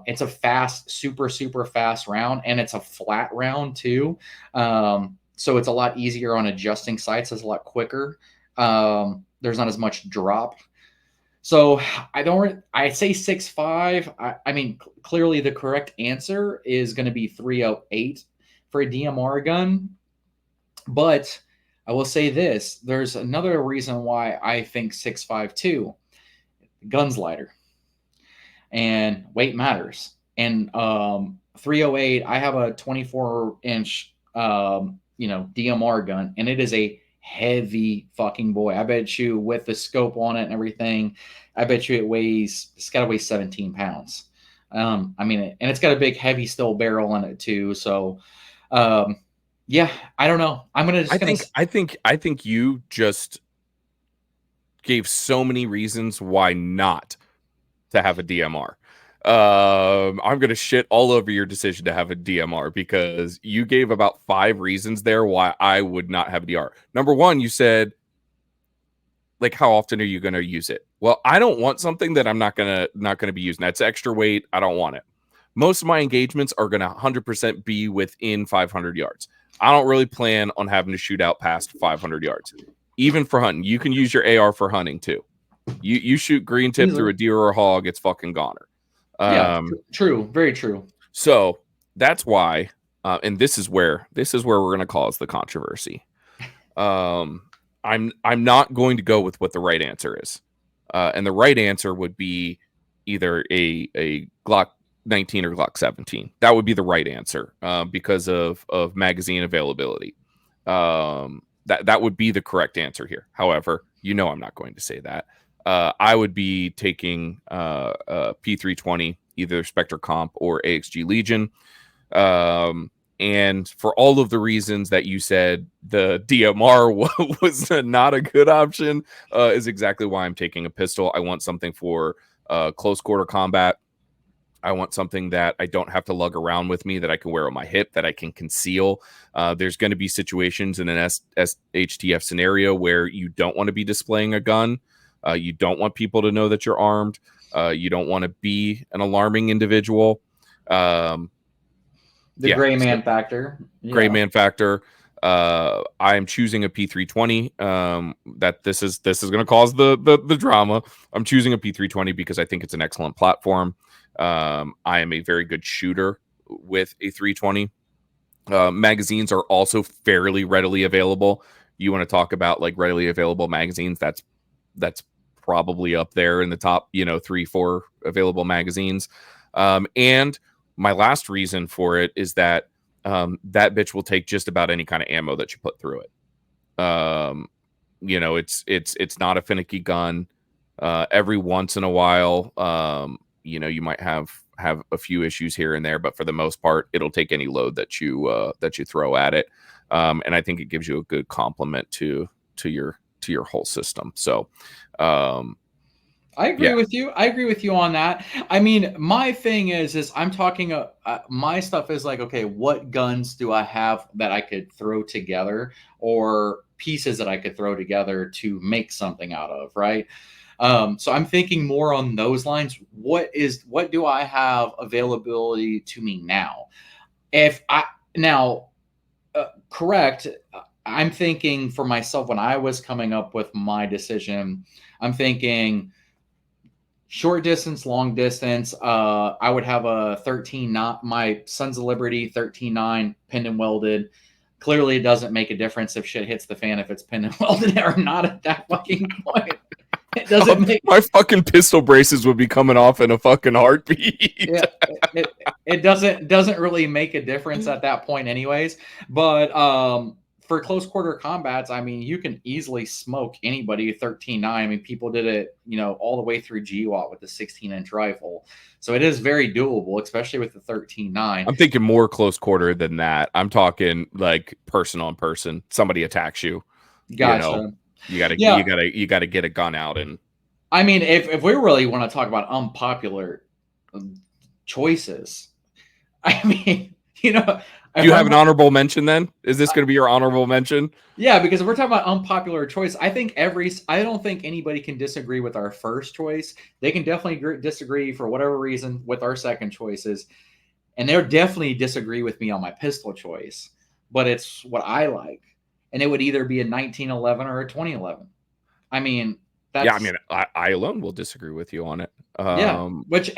It's a fast, super fast round, and it's a flat round too. So it's a lot easier on adjusting sights. It's a lot quicker. There's not as much drop. So I say 6.5. I mean, clearly the correct answer is going to be 308 for a DMR gun. But I will say this. There's another reason why I think 6.5 too. Gun's lighter. And weight matters. And 308, I have a 24-inch DMR gun, and it is a heavy fucking boy. I bet you with the scope on it and everything, I bet you it's got to weigh 17 pounds. I mean, and it's got a big heavy steel barrel in it too. So, yeah, I don't know. I think you just gave so many reasons why not to have a DMR. I'm gonna shit all over your decision to have a DMR because you gave about 5 reasons there why I would not have a DR. Number one, you said, like, how often are you gonna use it? Well, I don't want something that I'm not gonna be using. That's extra weight. I don't want it. Most of my engagements are gonna 100% be within 500 yards. I don't really plan on having to shoot out past 500 yards. Even for hunting, you can use your AR for hunting too. You shoot green tip through a deer or a hog, it's fucking goner. True, very true. So that's why, and this is where we're going to cause the controversy. I'm not going to go with what the right answer is, and the right answer would be either a Glock 19 or Glock 17. That would be the right answer because of magazine availability. That would be the correct answer here. However, I'm not going to say that. I would be taking P320, either Spectre Comp or AXG Legion. And for all of the reasons that you said, the DMR was not a good option, is exactly why I'm taking a pistol. I want something for close quarter combat. I want something that I don't have to lug around with me, that I can wear on my hip, that I can conceal. There's going to be situations in an SHTF scenario where you don't want to be displaying a gun. You don't want people to know that you're armed. You don't want to be an alarming individual. The gray man factor. Gray man factor. I'm choosing a P320. That this is going to cause the drama. I'm choosing a P320 because I think it's an excellent platform. I am a very good shooter with a 320. Magazines are also fairly readily available. You want to talk about like readily available magazines? That's probably up there in the top, 3-4 available magazines. And my last reason for it is that that bitch will take just about any kind of ammo that you put through it. It's not a finicky gun. Every once in a while, you might have a few issues here and there, but for the most part, it'll take any load that you throw at it. And I think it gives you a good complement to your whole system. So I agree with you. I agree with you on that. I mean, my thing is I'm talking, my stuff is like, okay, what guns do I have that I could throw together, or pieces that I could throw together to make something out of, right? So I'm thinking more on those lines. What do I have availability to me now? Correct. I'm thinking for myself, when I was coming up with my decision, I'm thinking short distance, long distance. I would have a 13-9, my Sons of Liberty 13-9 pinned and welded. Clearly, it doesn't make a difference if shit hits the fan if it's pinned and welded or not at that fucking point. It doesn't make my fucking pistol braces would be coming off in a fucking heartbeat. Yeah, it doesn't really make a difference at that point, anyways. But for close quarter combats, I mean, you can easily smoke anybody 13-9. I mean, people did it, all the way through GWAT with the 16-inch rifle. So it is very doable, especially with the 13-9. I'm thinking more close quarter than that. I'm talking like person on person. Somebody attacks you. Gotcha. You gotta get a gun out. And I mean, if we really want to talk about unpopular choices, I mean, do you have an honorable mention then? Is this going to be your honorable mention? Yeah, because if we're talking about unpopular choice, I don't think anybody can disagree with our first choice. They can definitely disagree for whatever reason with our second choices. And they'll definitely disagree with me on my pistol choice. But it's what I like. And it would either be a 1911 or a 2011. I mean, I alone will disagree with you on it. Which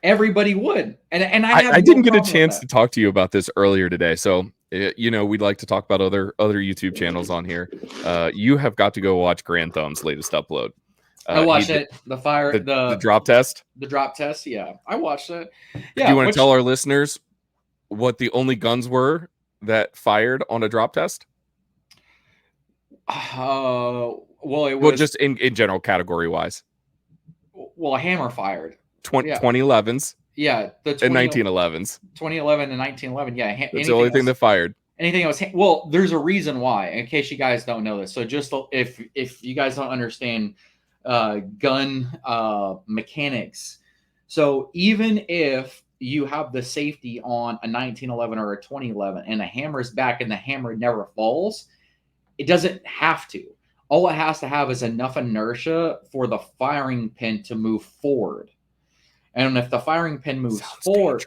everybody would. And I didn't get a chance to talk to you about this earlier today. So, we'd like to talk about other YouTube channels on here. You have got to go watch Grand Thumb's latest upload. I watched it. The drop test. The drop test. Yeah, I watched it. Yeah. Do you want to tell our listeners what the only guns were that fired on a drop test? Well, it was just in general, category wise. Well, a hammer fired 2011s. Yeah, the 1911s. 2011 and 1911. Yeah, that's the only thing that fired. Anything else? Well, there's a reason why. In case you guys don't know this, so just if you guys don't understand gun mechanics, So even if you have the safety on a 1911 or a 2011 and the hammer's back and the hammer never falls, it doesn't have to. All it has to have is enough inertia for the firing pin to move forward. And if the firing pin moves forward,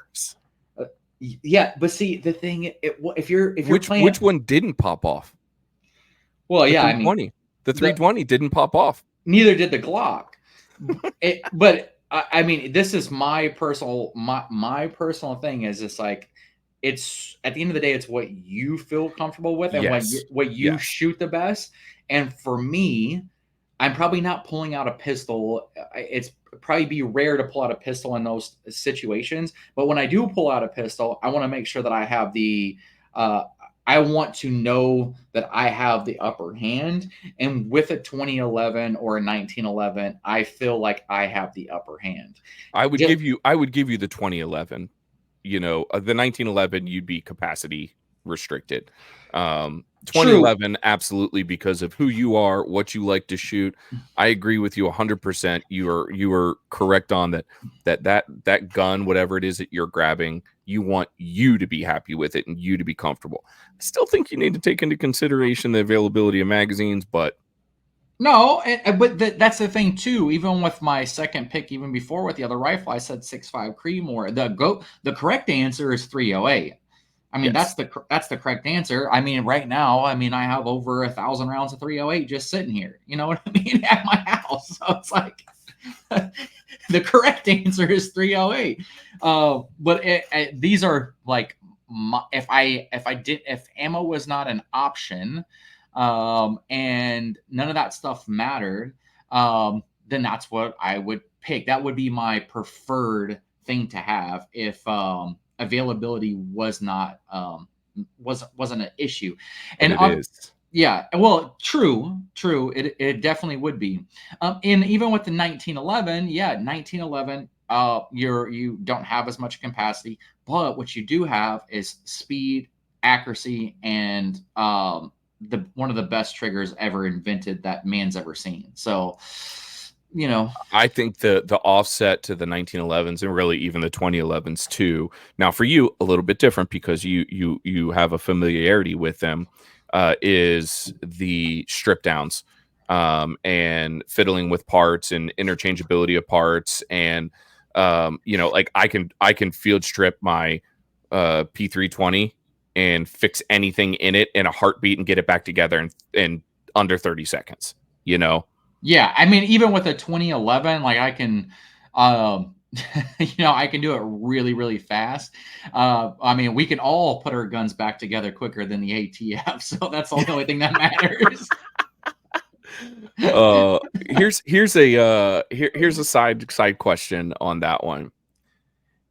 yeah. But see, the thing, if you're playing, which one didn't pop off? Well, The yeah, 320. The 320 didn't pop off. Neither did the Glock. But I mean, this is my personal thing. Is it's like, it's at the end of the day, it's what you feel comfortable with and what you shoot the best. And for me, I'm probably not pulling out a pistol. It's probably be rare to pull out a pistol in those situations. But when I do pull out a pistol, I want to make sure that I have I want to know that I have the upper hand. And with a 2011 or a 1911, I feel like I have the upper hand. I would give you the 2011. The 1911, you'd be capacity restricted. 2011, absolutely, because of who you are, what you like to shoot. I agree with you 100%. You are correct on that gun, whatever it is that you're grabbing, you want you to be happy with it and you to be comfortable. I still think you need to take into consideration the availability of magazines, but no, but that's the thing too. Even with my second pick, even before with the other rifle, I said 6.5 Creedmoor. The correct answer is 308. I mean, yes. that's the correct answer. I mean, right now, I mean, I have over 1,000 rounds of 308 just sitting here. You know what I mean? At my house. So it's like the correct answer is 308. But these are like, if ammo was not an option, and none of that stuff mattered, then that's what I would pick. That would be my preferred thing to have if availability was not wasn't an issue. And it is. Yeah, well, true. It definitely would be. And even with the 1911, yeah, 1911, you don't have as much capacity, but what you do have is speed, accuracy, and one of the best triggers ever invented that man's ever seen. So, I think the offset to the 1911s and really even the 2011s too. Now for you, a little bit different because you have a familiarity with them. Is the strip downs and fiddling with parts and interchangeability of parts and like I can field strip my P320 and fix anything in it in a heartbeat and get it back together in under 30 seconds. Yeah, I mean, even with a 2011, like I can, I can do it really, really fast. I mean, we can all put our guns back together quicker than the ATF, so that's the only thing that matters. Here's a side question on that one.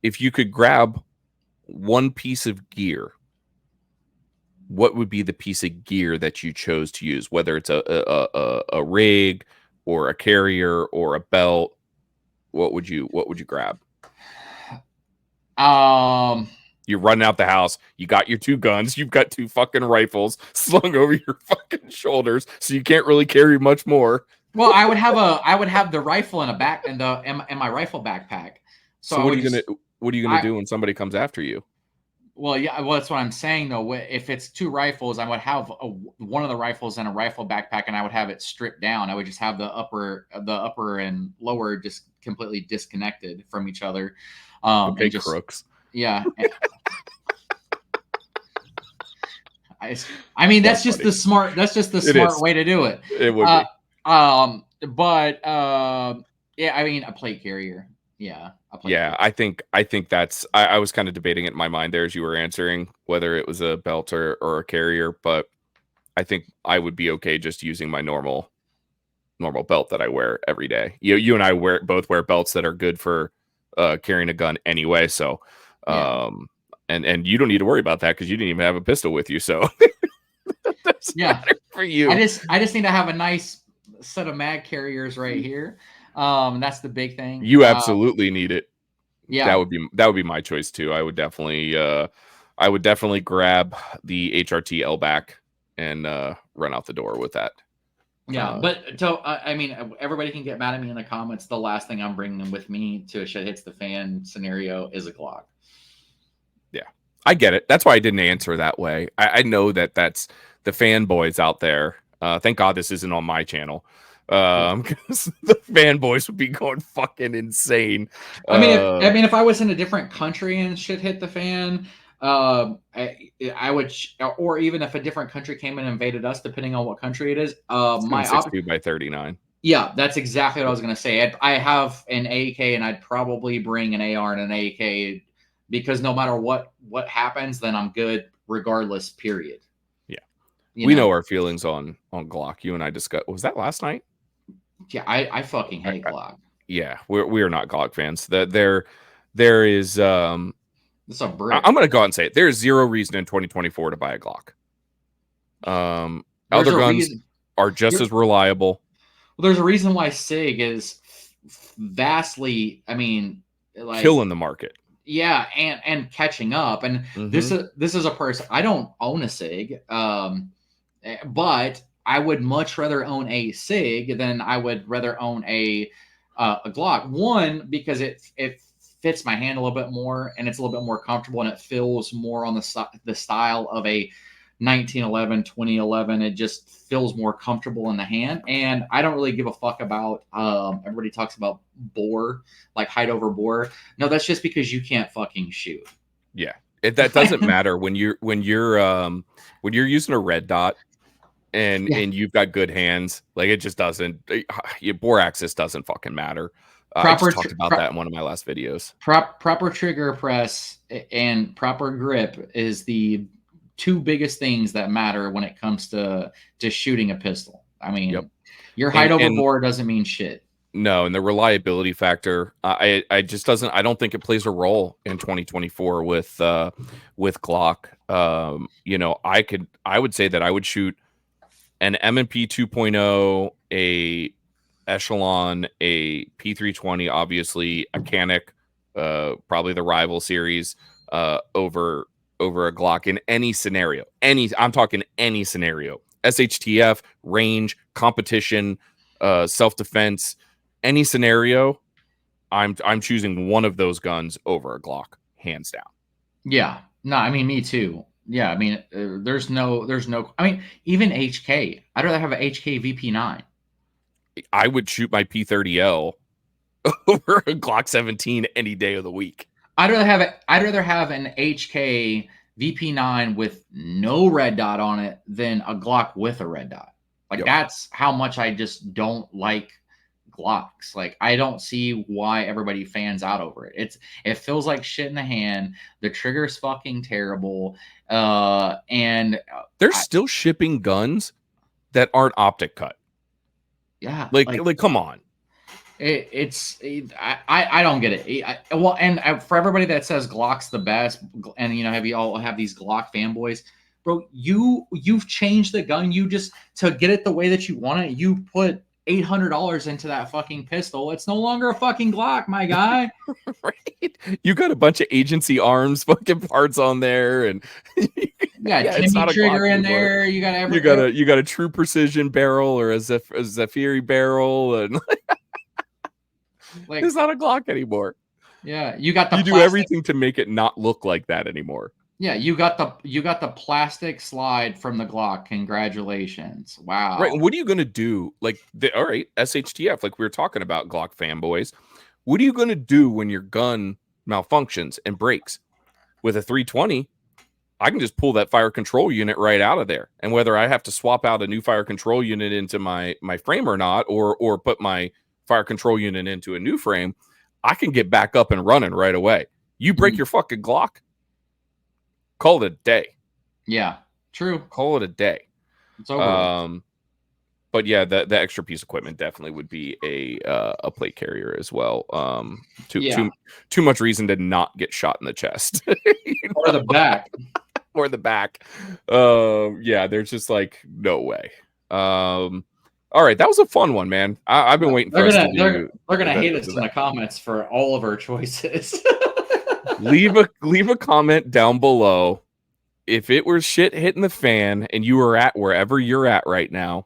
If you could grab one piece of gear, what would be the piece of gear that you chose to use? Whether it's a rig or a carrier or a belt, what would you grab? You're running out the house. You got your two guns. You've got two fucking rifles slung over your fucking shoulders, so you can't really carry much more. Well, I would have the rifle in my rifle backpack. So what are you gonna do when somebody comes after you? Well, yeah, well, that's what I'm saying, though. If it's two rifles, I would have one of the rifles in a rifle backpack, and I would have it stripped down. I would just have the upper and lower just completely disconnected from each other. Okay, crooks. Yeah. I mean, that's just the smart way to do it. It would be. Yeah, I mean, a plate carrier. Yeah. I think that's I was kind of debating it in my mind there as you were answering whether it was a belt or a carrier, but I think I would be okay just using my normal belt that I wear every day. You and I both wear belts that are good for carrying a gun anyway, so and you don't need to worry about that because you didn't even have a pistol with you, so yeah, for you. I just need to have a nice set of mag carriers right here. That's the big thing. You absolutely need it. Yeah, that would be my choice too. I would definitely grab the HRT L back and run out the door with that. Yeah, but I mean, everybody can get mad at me in the comments. The last thing I'm bringing with me to a shit hits the fan scenario is a Glock. Yeah, I get it. That's why I didn't answer that way. I know that that's the fanboys out there. Thank God this isn't on my channel. Because the fanboys would be going fucking insane. I mean, if I was in a different country and shit hit the fan, I would, or even if a different country came and invaded us, depending on what country it is, my 62 by 39. Yeah, that's exactly what I was gonna say. I have an AK, and I'd probably bring an AR and an AK because no matter what happens, then I'm good regardless. Period. Yeah, we know our feelings on Glock. You and I discussed. Was that last night? Yeah, I fucking hate Glock. Yeah, we are not Glock fans. That there is it's a brick. I'm gonna go out and say it. There's zero reason in 2024 to buy a Glock. Other guns are just as reliable. Well, there's a reason why SIG is vastly, I mean, like killing the market. Yeah, and catching up. And this is a person, I don't own a SIG, but I would much rather own a SIG than I would rather own a Glock. One, because it fits my hand a little bit more, and it's a little bit more comfortable, and it feels more on the style of a 1911, 2011. It just feels more comfortable in the hand, and I don't really give a fuck about. Everybody talks about bore, like height over bore. No, that's just because you can't fucking shoot. Yeah, that doesn't matter when you're using a red dot. And you've got good hands, like it just doesn't. Your bore axis doesn't fucking matter. I just talked about that in one of my last videos. Proper trigger press and proper grip is the two biggest things that matter when it comes to shooting a pistol. I mean, your height over bore doesn't mean shit. No, and the reliability factor, I just doesn't. I don't think it plays a role in 2024 with Glock. You know, I would say that I would shoot an M&P 2.0, a Echelon, a P320, obviously a Canic, probably the rival series, over a Glock in any scenario. I'm talking any scenario. SHTF, range, competition, self-defense, any scenario. I'm choosing one of those guns over a Glock, hands down. Yeah, no, I mean, me too. Yeah, I mean, there's no. I mean, even HK. I'd rather have an HK VP9. I would shoot my P30L over a Glock 17 any day of the week. I'd rather have an HK VP9 with no red dot on it than a Glock with a red dot. Like that's how much I just don't like Glocks. Like I don't see why everybody fans out over it. It feels like shit in the hand. The trigger's fucking terrible. And they're still shipping guns that aren't optic cut. Yeah, like come on. I don't get it. Well, and for everybody that says Glock's the best, and you know, all have these Glock fanboys, bro. You've changed the gun. You just to get it the way that you want it. You put $800 into that fucking pistol. It's no longer a fucking Glock, my guy. Right? You got a bunch of agency arms fucking parts on there, and it's not a trigger in there. You got everything. You got a true precision barrel or a Zafiri barrel, and like it's not a Glock anymore. Yeah, you got you do everything to make it not look like that anymore. Yeah, you got the plastic slide from the Glock. Congratulations. Wow. Right. And what are you going to do? Like, all right, SHTF, like we were talking about, Glock fanboys. What are you going to do when your gun malfunctions and breaks? With a 320, I can just pull that fire control unit right out of there. And whether I have to swap out a new fire control unit into my frame or not, or put my fire control unit into a new frame, I can get back up and running right away. You break your fucking Glock, call it a day. Yeah, true. Call it a day. It's over. But yeah, the extra piece of equipment definitely would be a plate carrier as well. Too much reason to not get shot in the chest. Or the back. Or the back. Yeah, there's just like no way. All right, that was a fun one, man. I've been waiting for us to do. They're gonna hate us in the comments for all of our choices. leave a comment down below if it were shit hitting the fan and you were at wherever you're at right now.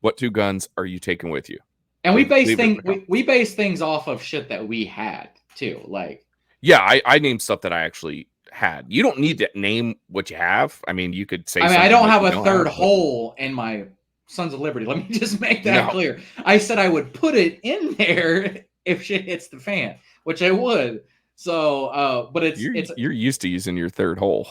What 2 guns are you taking with you? And we base Leave it in things the comments. we base things off of shit that we had too. Like, Yeah, I named stuff that I actually had. You don't need to name what you have. I mean, you could say. I mean, something I don't that have you a don't third but- hole in my Sons of Liberty. Let me just make that No. clear. I said I would put it in there if shit hits the fan, which I would. So, but it's You're used to using your third hole.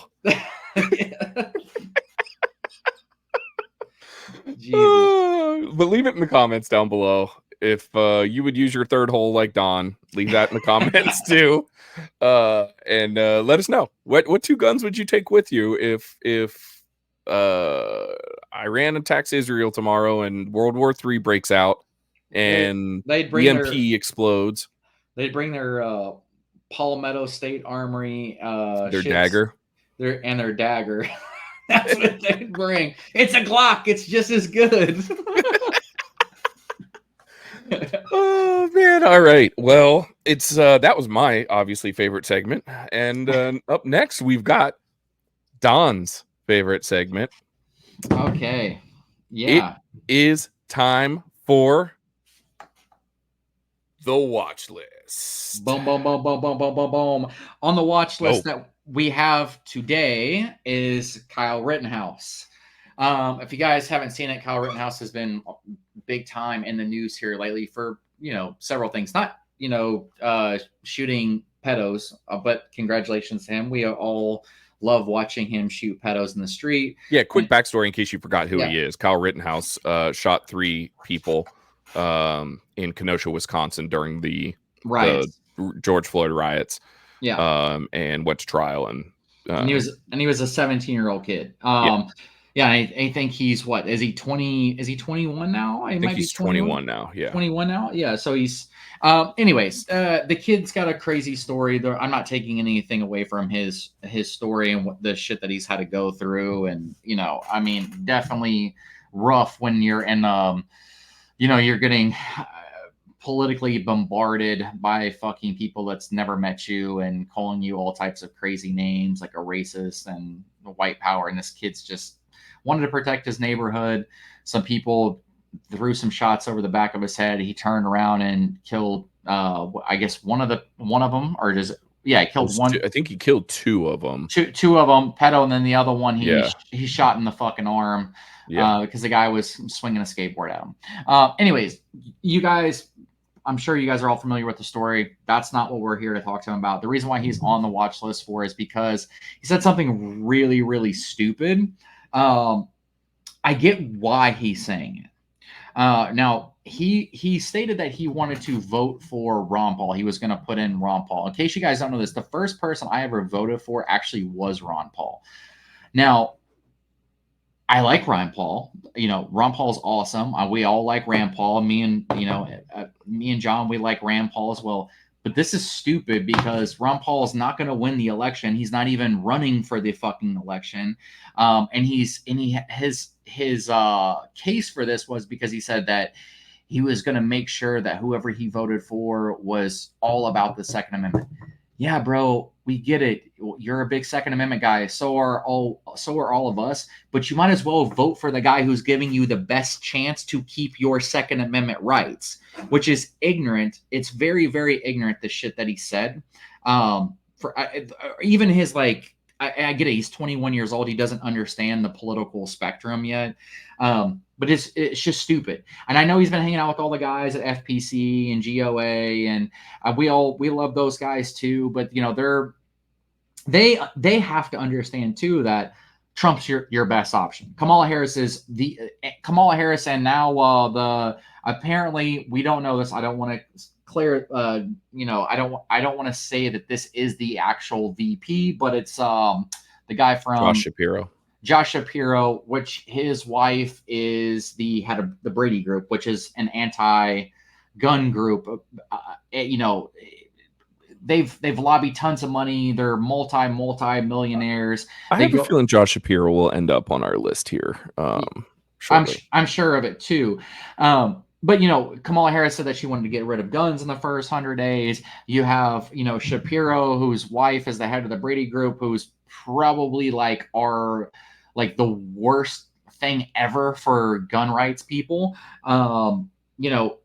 Jesus. But leave it in the comments down below if you would use your third hole like Don. Leave that in the comments too, and let us know what 2 guns would you take with you if Iran attacks Israel tomorrow and World War III breaks out and They'd bring EMP explodes. They'd bring their Palmetto State Armory Their shits, dagger. Their dagger. That's what they'd bring. It's a Glock. It's just as good. Oh man! All right. Well, it's that was my obviously favorite segment, and up next we've got Don's favorite segment. Okay. Yeah. It is time for the watch list. Boom, boom, boom, boom, boom, boom, boom, boom. On the watch list that we have today is Kyle Rittenhouse. If you guys haven't seen it, Kyle Rittenhouse has been big time in the news here lately for, several things. Not, shooting pedos, but congratulations to him. We all love watching him shoot pedos in the street. Yeah, quick backstory in case you forgot who he is. Kyle Rittenhouse shot 3 people in Kenosha, Wisconsin during the George Floyd riots. Yeah. And went to trial and he was a 17-year-old kid. I think he's what? Is he 20? Is he 21 now? I think he's 21 now. Yeah. 21 now? Yeah. So he's anyways, the kid's got a crazy story. I'm not taking anything away from his story and what the shit that he's had to go through. And, I mean, definitely rough when you're in you're getting politically bombarded by fucking people that's never met you and calling you all types of crazy names like a racist and white power. And this kid's just wanted to protect his neighborhood. Some people threw some shots over the back of his head. He turned around and killed, I guess one of them, or does he killed one. I think he killed 2 of them. Two of them, pedo, and then the other one he shot in the fucking arm because the guy was swinging a skateboard at him. Anyways, you guys, I'm sure you guys are all familiar with the story. That's not what we're here to talk to him about. The reason why he's on the watch list for is because he said something really, really stupid. I get why he's saying it. Now, he stated that he wanted to vote for Ron Paul. He was going to put in Ron Paul. In case you guys don't know this, the first person I ever voted for actually was Ron Paul. Now, I like Ron Paul. Ron Paul's awesome. We all like Rand Paul. Me and John, we like Rand Paul as well. But this is stupid because Ron Paul is not going to win the election. He's not even running for the fucking election. And his case for this was because he said that he was going to make sure that whoever he voted for was all about the Second Amendment. Yeah, bro, we get it. You're a big Second Amendment guy. So are all of us. But you might as well vote for the guy who's giving you the best chance to keep your Second Amendment rights, which is ignorant. It's very, very ignorant, the shit that he said. Even his I get it. He's 21 years old. He doesn't understand the political spectrum yet. But it's just stupid. And I know he's been hanging out with all the guys at FPC and GOA, and we love those guys too. But they have to understand too that Trump's your best option. Kamala Harris is and now apparently we don't know this. I don't want to clear. I don't want to say that this is the actual VP, but it's the guy from Josh Shapiro, which his wife is the head of the Brady Group, which is an anti-gun group. They've lobbied tons of money. They're multi-millionaires. I have a feeling Josh Shapiro will end up on our list here. I'm sure of it too. But Kamala Harris said that she wanted to get rid of guns in the first 100 days. You have Shapiro, whose wife is the head of the Brady Group, who's probably the worst thing ever for gun rights people. You know,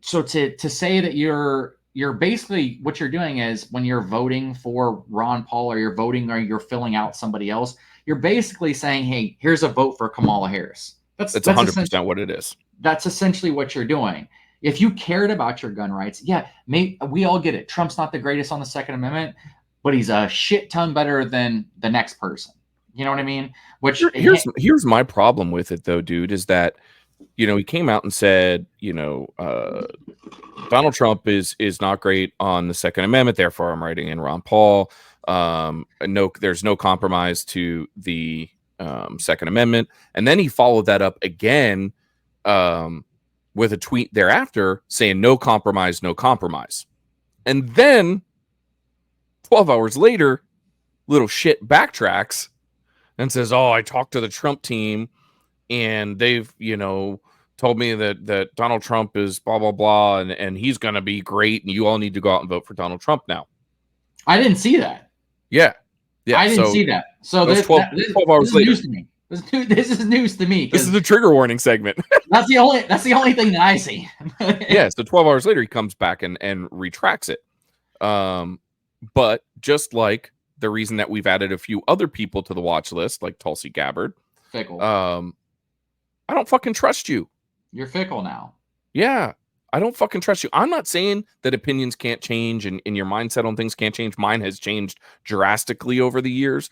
so to say that you're basically, what you're doing is, when you're voting for Ron Paul, or you're voting, or you're filling out somebody else, you're basically saying, hey, here's a vote for Kamala Harris. That's 100% what it is. That's essentially what you're doing. If you cared about your gun rights, yeah, we all get it. Trump's not the greatest on the Second Amendment, but he's a shit ton better than the next person. You know what I mean? Which here's my problem with it, though, dude, is that, you know, he came out and said, you know, Donald Trump is not great on the Second Amendment. Therefore, I'm writing in Ron Paul. There's no compromise to the Second Amendment. And then he followed that up again with a tweet thereafter saying, no compromise, no compromise. And then 12 hours later, little shit backtracks and says, oh, I talked to the Trump team and they've, you know, told me that Donald Trump is blah, blah, blah, and he's going to be great, and you all need to go out and vote for Donald Trump now. I didn't see that. Yeah. I didn't see that. So this 12 hours later. News to me. This is news to me. This is the trigger warning segment. That's the only thing that I see. Yeah, so 12 hours later, he comes back and retracts it. But just like the reason that we've added a few other people to the watch list, like Tulsi Gabbard, Fickle. I don't fucking trust you. You're fickle now. Yeah, I don't fucking trust you. I'm not saying that opinions can't change and your mindset on things can't change. Mine has changed drastically over the years.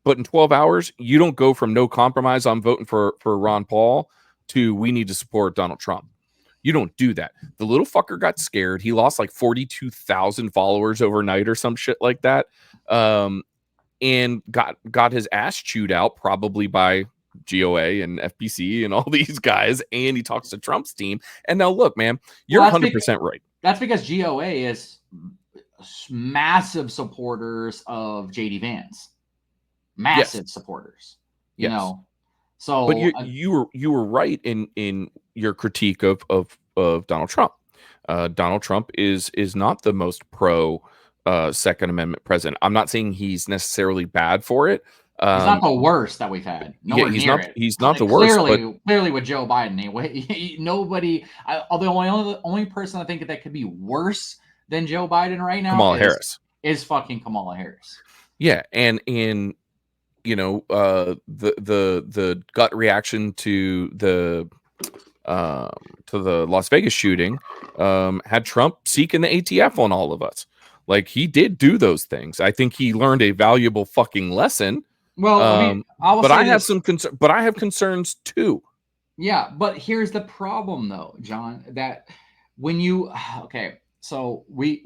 But in 12 hours, you don't go from no compromise, I'm voting for Ron Paul, to we need to support Donald Trump. You don't do that. The little fucker got scared. He lost like 42,000 followers overnight or some shit like that. And got his ass chewed out, probably by GOA and FPC and all these guys. And he talks to Trump's team. And now look, man, you're 100% right. That's because GOA is massive supporters of JD Vance. Massive supporters. You know. So, but you were right in your critique of Donald Trump. Donald Trump is not the most pro Second Amendment president. I'm not saying he's necessarily bad for it. He's not the worst that we've had. He's not the worst. Clearly, with Joe Biden, anyway, nobody. The only person I think that could be worse than Joe Biden right now, Kamala Harris, is fucking Kamala Harris. Yeah, and in the gut reaction to the Las Vegas shooting had Trump seeking the ATF on all of us. Like, he did do those things. I think he learned a valuable fucking lesson. Well, I have concerns too. Yeah, but here's the problem, though, John. That when you so we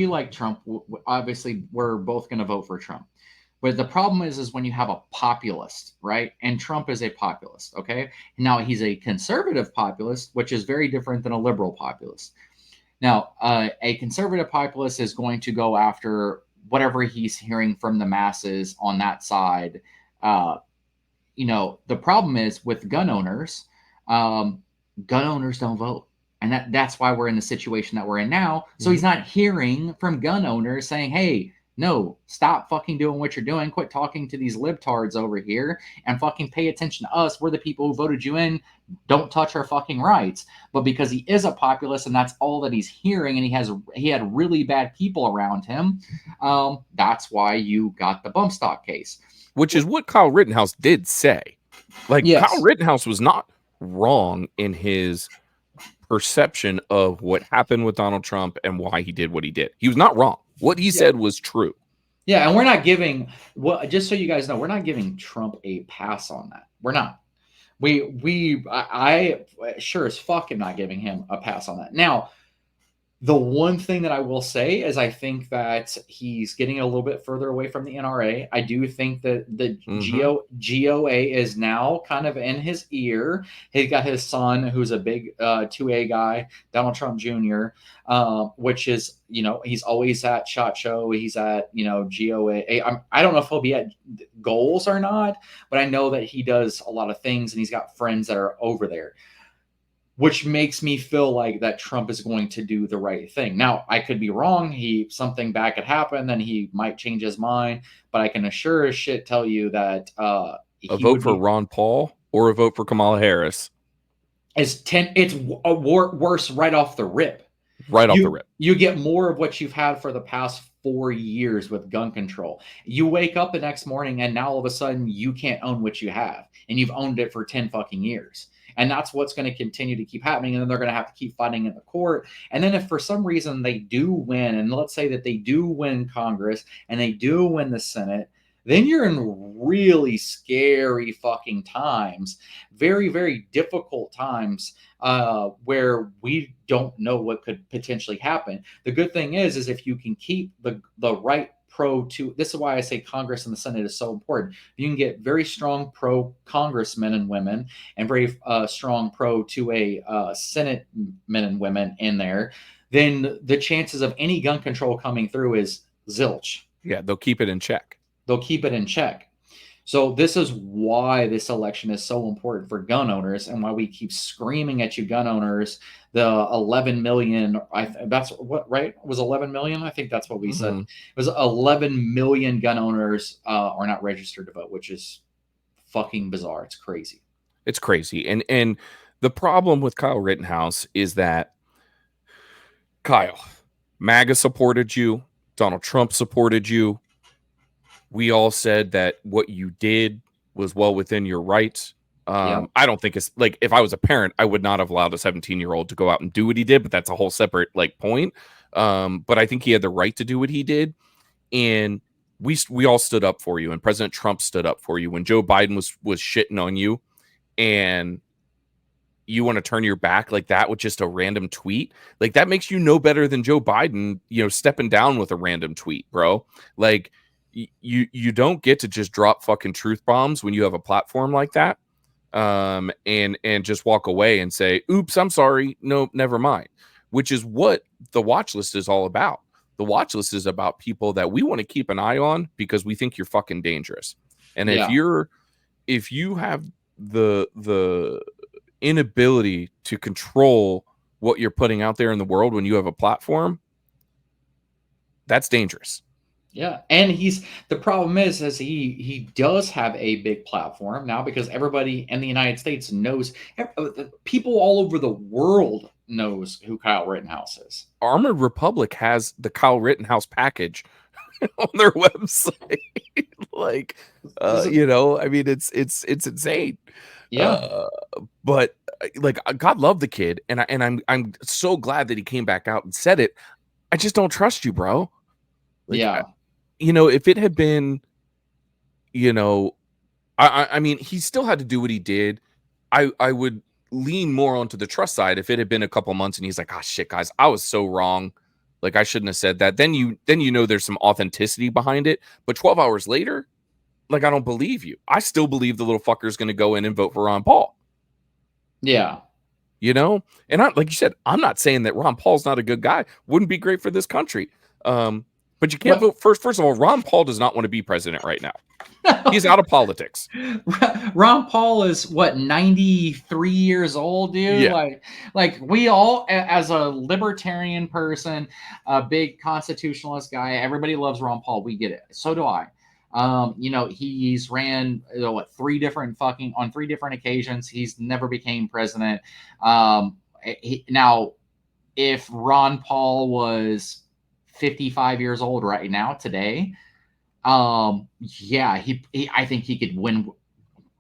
like Trump. Obviously, we're both going to vote for Trump. But the problem is when you have a populist, right? And Trump is a populist, okay? Now, he's a conservative populist, which is very different than a liberal populist. Now, a conservative populist is going to go after whatever he's hearing from the masses on that side. The problem is with gun owners don't vote. And that's why we're in the situation that we're in now. So he's not hearing from gun owners saying, hey, no, stop fucking doing what you're doing. Quit talking to these libtards over here and fucking pay attention to us. We're the people who voted you in. Don't touch our fucking rights. But because he is a populist and that's all that he's hearing, and he had really bad people around him, that's why you got the bump stock case. Which is what Kyle Rittenhouse did say. Like, yes. Kyle Rittenhouse was not wrong in his perception of what happened with Donald Trump and why he did what he did. He was not wrong. What he said was true. Yeah, and we're not giving, just so you guys know, we're not giving Trump a pass on that. We're not. I sure as fuck am not giving him a pass on that. Now, the one thing that I will say is I think that he's getting a little bit further away from the NRA. I do think that the GOA is now kind of in his ear. He's got his son, who's a big 2A guy, Donald Trump Jr., which is, he's always at SHOT Show. He's at, GOA. I don't know if he'll be at Goals or not, but I know that he does a lot of things and he's got friends that are over there, which makes me feel like that Trump is going to do the right thing. Now, I could be wrong. Something bad could happen, then he might change his mind. But I can assure as shit tell you that a vote for Ron Paul or a vote for Kamala Harris. It's worse right off the rip. Right off the rip. You get more of what you've had for the past 4 years with gun control. You wake up the next morning and now all of a sudden you can't own what you have, and you've owned it for 10 fucking years. And that's what's going to continue to keep happening. And then they're going to have to keep fighting in the court. And then if for some reason they do win, and let's say that they do win Congress and they do win the Senate, then you're in really scary fucking times, very, very difficult times, where we don't know what could potentially happen. The good thing is if you can keep the right pro to, this is why I say Congress and the Senate is so important. You can get very strong pro congressmen and women and very strong pro to a Senate men and women in there, then the chances of any gun control coming through is zilch. Yeah, they'll keep it in check. They'll keep it in check. So this is why this election is so important for gun owners, and why we keep screaming at you gun owners. The 11 million, that's what, right? It was 11 million? I think that's what we said. It was 11 million gun owners are not registered to vote, which is fucking bizarre. It's crazy. It's crazy. And the problem with Kyle Rittenhouse is that, Kyle, MAGA supported you. Donald Trump supported you. We all said that what you did was well within your rights. I don't think it's like, if I was a parent, I would not have allowed a 17-year-old to go out and do what he did, but that's a whole separate point. But I think he had the right to do what he did. And we all stood up for you, and President Trump stood up for you when Joe Biden was shitting on you, and you want to turn your back like that with just a random tweet. Like, that makes you no better than Joe Biden, stepping down with a random tweet, bro. Like, you don't get to just drop fucking truth bombs when you have a platform like that, and just walk away and say, oops, I'm sorry, no, never mind, which is what the watch list is all about. The watch list is about people that we want to keep an eye on because we think you're fucking dangerous. And if you have the inability to control what you're putting out there in the world when you have a platform, that's dangerous. Yeah, and the problem is he does have a big platform now, because everybody in the United States knows, people all over the world knows who Kyle Rittenhouse is. Armored Republic has the Kyle Rittenhouse package on their website. Like, I mean, it's insane. Yeah, but like, God love the kid, and I'm so glad that he came back out and said it. I just don't trust you, bro. Like, if it had been, I mean, he still had to do what he did. I would lean more onto the trust side if it had been a couple months and he's like, oh shit, guys, I was so wrong. Like, I shouldn't have said that. Then there's some authenticity behind it. But 12 hours later, like, I don't believe you. I still believe the little fucker's going to go in and vote for Ron Paul. Yeah. And like you said, I'm not saying that Ron Paul's not a good guy. Wouldn't be great for this country. But you can't vote first. First of all, Ron Paul does not want to be president right now. He's out of politics. Ron Paul is what, 93 years old, dude? Yeah. Like we all, as a libertarian person, a big constitutionalist guy, everybody loves Ron Paul. We get it. So do I. He's ran on three different occasions. He's never became president. Now, if Ron Paul was 55 years old right now today, I think he could win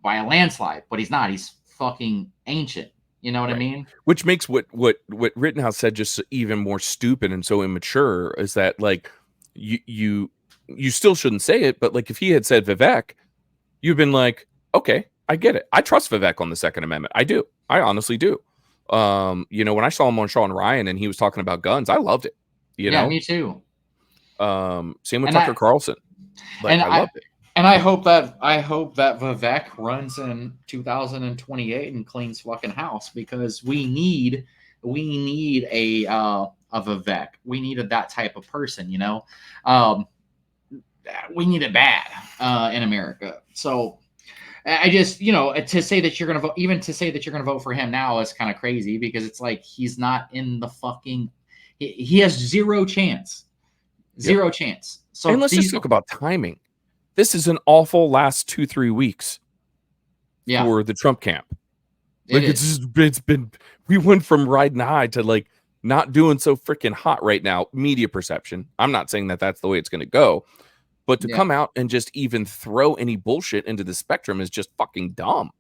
by a landslide, but he's not. He's fucking ancient. You know what I mean? Which makes what Rittenhouse said just even more stupid and so immature, is that, like, you still shouldn't say it, but like, if he had said Vivek, you've been like, okay, I get it. I trust Vivek on the Second Amendment. I do. I honestly do. When I saw him on Sean Ryan and he was talking about guns, I loved it. Me too. Same with Tucker Carlson. Like, I loved it. And I hope that Vivek runs in 2028 and cleans fucking house, because we need a Vivek. We needed that type of person, we need it bad in America. So I just, to say that you're going to vote, even to say that you're going to vote for him now is kind of crazy, because it's like, he's not in the fucking, he has zero chance. Zero chance. So, and let's just talk about timing. This is an awful last 2-3 weeks Yeah. for the Trump camp. It Like is. it's been we went from riding high to like not doing so freaking hot right now. Media perception. I'm not saying that that's the way it's going to go, but to Yeah. come out and just even throw any bullshit into the spectrum is just fucking dumb.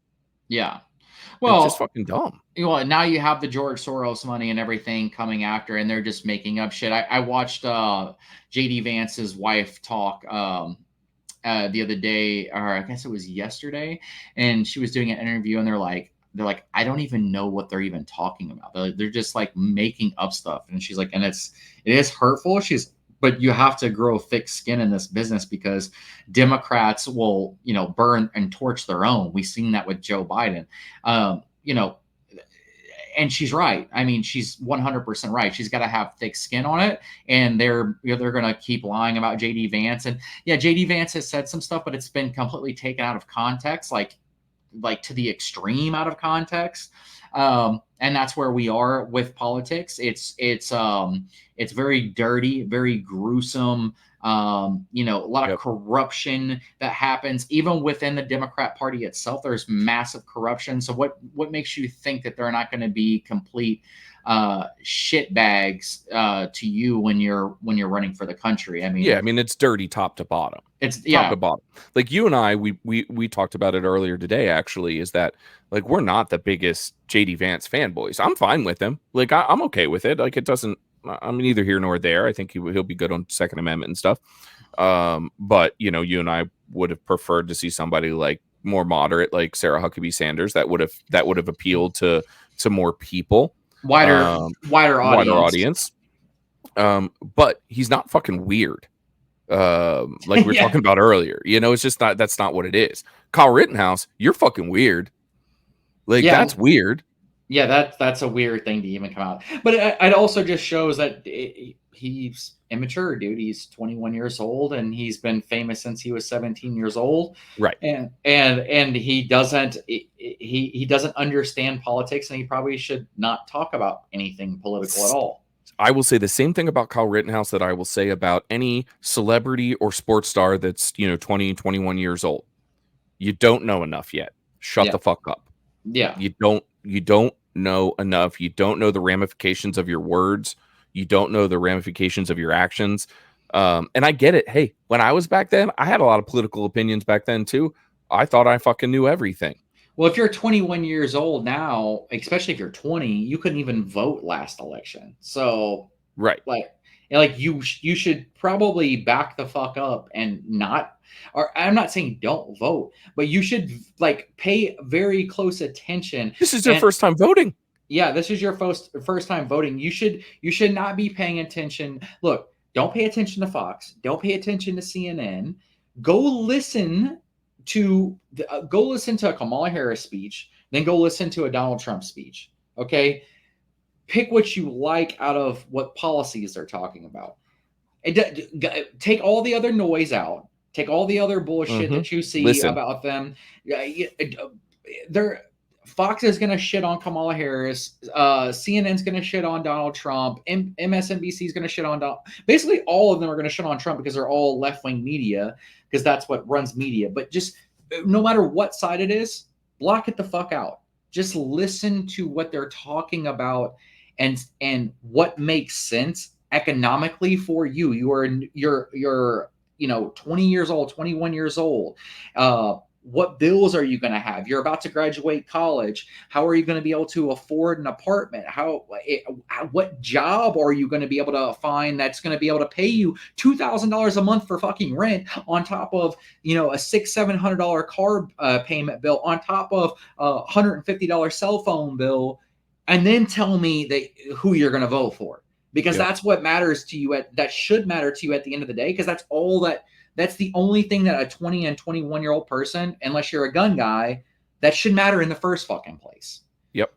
Yeah. It's just Well, fucking dumb. now you have the George Soros money and everything coming after, and they're just making up shit. I watched JD Vance's wife talk the other day, or I guess it was yesterday, and she was doing an interview, and they're like, I don't even know what they're even talking about. They're just like making up stuff, and she's like, and it is hurtful. But you have to grow thick skin in this business because Democrats will, burn and torch their own. We've seen that with Joe Biden. And she's right. I mean, she's 100% right. She's got to have thick skin on it, and they're going to keep lying about JD Vance. And yeah, JD Vance has said some stuff, but it's been completely taken out of context, like to the extreme out of context. And that's where we are with politics. It's very dirty, very gruesome. A lot of corruption that happens even within the Democrat Party itself. There's massive corruption. So what makes you think that they're not going to be complete shit bags to you when you're running for the country? I mean, it's dirty top to bottom. It's top to bottom. Like you and I, we talked about it earlier today. Actually, is that like we're not the biggest JD Vance fanboys. I'm fine with him. Like I'm okay with it. Like it doesn't. I'm neither here nor there. I think he'll be good on Second Amendment and stuff. But you and I would have preferred to see somebody like more moderate, like Sarah Huckabee Sanders, that would have appealed to more people, wider audience. But he's not fucking weird. Like we were talking about earlier, it's just not. That's not what it is. Kyle Rittenhouse, you're fucking weird. Like that's weird. Yeah, that's a weird thing to even come out. But it also just shows that he's immature, dude. He's 21 years old, and he's been famous since he was 17 years old. Right. And he doesn't understand politics, and he probably should not talk about anything political at all. I will say the same thing about Kyle Rittenhouse that I will say about any celebrity or sports star that's 20, 21 years old. You don't know enough yet. Shut the fuck up. Yeah. You don't know enough. You don't know the ramifications of your words. You don't know the ramifications of your actions. And I get it. Hey, when I was back then, I had a lot of political opinions back then too. I thought I fucking knew everything. Well, if you're 21 years old now, especially if you're 20, you couldn't even vote last election. So right. Like you should probably back the fuck up and not, or I'm not saying don't vote, but you should like pay very close attention. This is your first time voting. Yeah, this is your first time voting. You should not be paying attention. Look, don't pay attention to Fox. Don't pay attention to CNN. Go listen to a Kamala Harris speech. Then go listen to a Donald Trump speech. Okay. Pick what you like out of what policies they're talking about. Take all the other noise out. Take all the other bullshit that you see about them. Fox is going to shit on Kamala Harris. CNN's going to shit on Donald Trump. MSNBC is going to shit on basically all of them are going to shit on Trump because they're all left-wing media, because that's what runs media. But just no matter what side it is, block it the fuck out. Just listen to what they're talking about and what makes sense economically for you. You're 20 years old, 21 years old. What bills are you going to have? You're about to graduate college. How are you going to be able to afford an apartment? What job are you going to be able to find that's going to be able to pay you $2,000 a month for fucking rent, on top of a $600-700 car payment bill, on top of a $150 cell phone bill, and then tell me who you're going to vote for, because that's what matters to you. That should matter to you at the end of the day, because that's all that. That's the only thing that a 20 and 21-year-old person, unless you're a gun guy, that should matter in the first fucking place. Yep.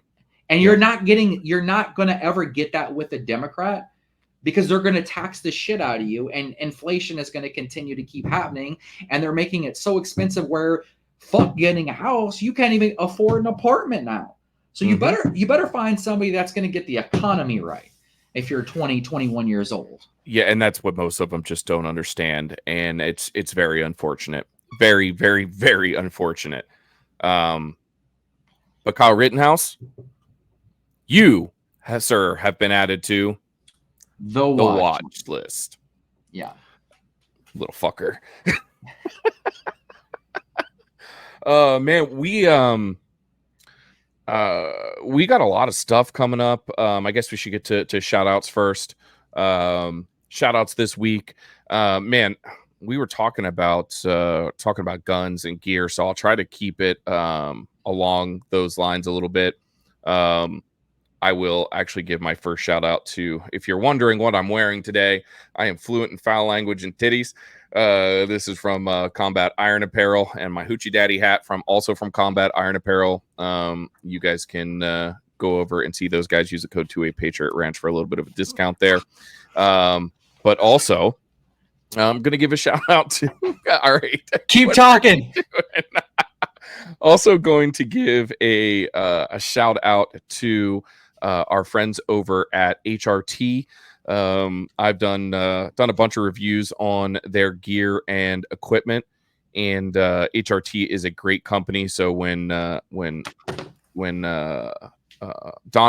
And you're not going to ever get that with a Democrat, because they're going to tax the shit out of you, and inflation is going to continue to keep happening. And they're making it so expensive where fuck getting a house, you can't even afford an apartment now. So you better find somebody that's going to get the economy right if you're 20, 21 years old. Yeah, and that's what most of them just don't understand, and it's very unfortunate. Very, very, very unfortunate. But Kyle Rittenhouse, you, sir, have been added to The the watch. watch list. Yeah. Little fucker. Man, we got a lot of stuff coming up. I guess we should get to shout outs first. Shout outs this week. Man, we were talking about guns and gear, so I'll try to keep it along those lines a little bit. I will actually give my first shout out to, if you're wondering what I'm wearing today, I am fluent in foul language and titties. This is from Combat Iron Apparel, and my Hoochie Daddy hat also from Combat Iron Apparel. You guys can go over and see those guys. Use the code 2A Patriot Ranch for a little bit of a discount there. But also, I'm going to give a shout out to, all right. Keep talking. Also going to give a shout out to our friends over at HRT. I've done a bunch of reviews on their gear and equipment, and HRT is a great company. So when Don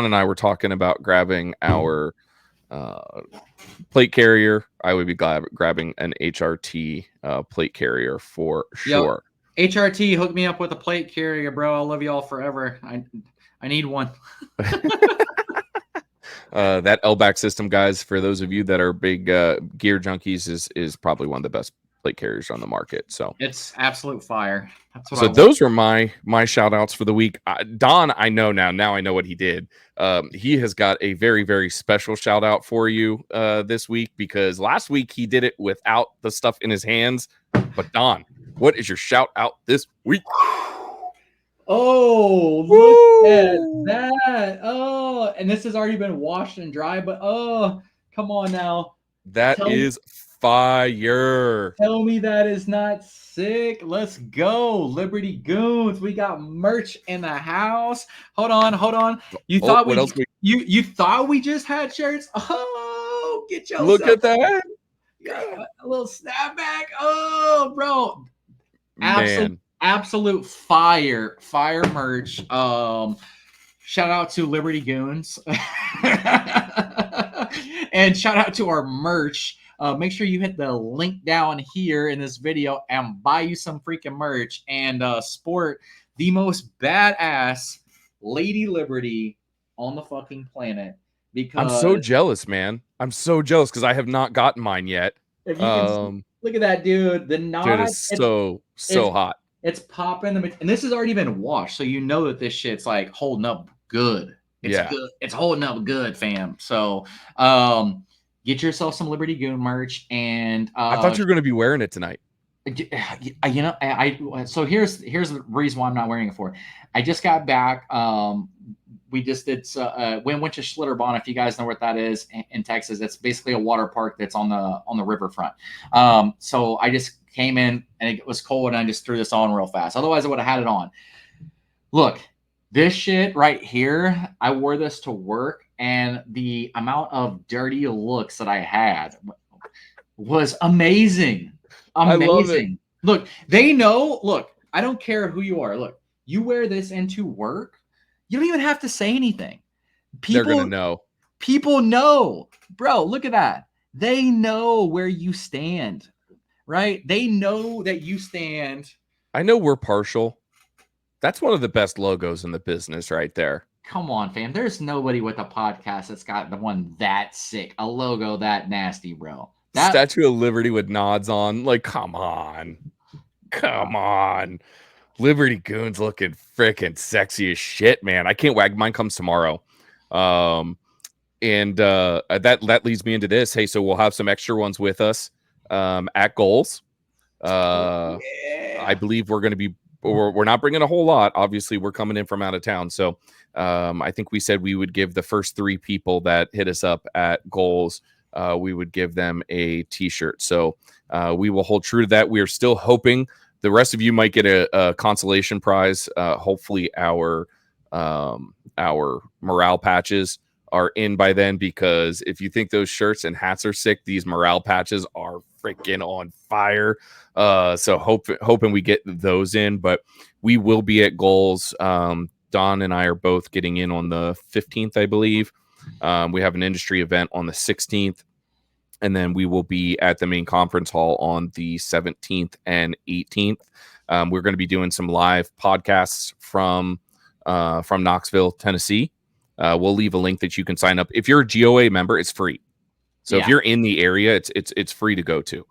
and I were talking about grabbing our plate carrier, I would be grabbing an HRT plate carrier for sure. HRT, hook me up with a plate carrier, bro. I'll love y'all forever. I need one. That L-back system, guys, for those of you that are big gear junkies, is probably one of the best plate carriers on the market. So it's absolute fire. That's what so those are my shout outs for the week. Don, I know now I know what he did. He has got a very, very special shout out for you this week, because last week he did it without the stuff in his hands. But Don, what is your shout out this week? Oh, look at that. Oh, and this has already been washed and dry, but oh, come on now. That is fire. Tell me that is not sick. Let's go. Liberty Goons. We got merch in the house. Hold on. You thought you thought we just had shirts? Oh, get yourself. Look at that. Yeah, a little snapback. Oh, bro. Man. Absolute fire merch. Shout out to Liberty Goons. And shout out to our merch. Make sure you hit the link down here in this video and buy you some freaking merch and sport the most badass Lady Liberty on the fucking planet. Because I'm so jealous, man. I'm so jealous because I have not gotten mine yet. If you can look at that, dude. The knot, dude, is so hot. It's popping, and this has already been washed, so you know that this shit's like holding up good. It's good. It's holding up good, fam. So, get yourself some Liberty Goon merch, and I thought you were going to be wearing it tonight. You know, so here's the reason why I'm not wearing it for. I just got back. We just did. We went to Schlitterbahn. If you guys know what that is in Texas, it's basically a water park that's on the riverfront. So I just came in and it was cold, and I just threw this on real fast. Otherwise, I would have had it on. Look, this shit right here. I wore this to work, and the amount of dirty looks that I had was amazing. I love it. Look, they know. Look, I don't care who you are. Look, you wear this into work. You don't even have to say anything. They're going to know. People know. Bro, look at that. They know where you stand, right? They know that you stand. I know we're partial. That's one of the best logos in the business right there. Come on, fam. There's nobody with a podcast that's got the one that sick. A logo that nasty, bro. Statue of Liberty with nods on. Like, come on. Liberty Goons looking freaking sexy as shit, man. I can't wait. Mine comes tomorrow. And that leads me into this. Hey, so we'll have some extra ones with us at Goals. I believe we're going to be, we're not bringing a whole lot. Obviously, we're coming in from out of town. So I think we said we would give the first 3 people that hit us up at Goals, we would give them a t-shirt. So we will hold true to that. We are still hoping the rest of you might get a consolation prize. Hopefully our morale patches are in by then, because if you think those shirts and hats are sick, these morale patches are freaking on fire. So hoping we get those in, but we will be at Goals. Don and I are both getting in on the 15th, I believe. We have an industry event on the 16th, and then we will be at the main conference hall on the 17th and 18th. We're going to be doing some live podcasts from Knoxville, Tennessee. We'll leave a link that you can sign up. If you're a GOA member, it's free. So if you're in the area, it's free to go to.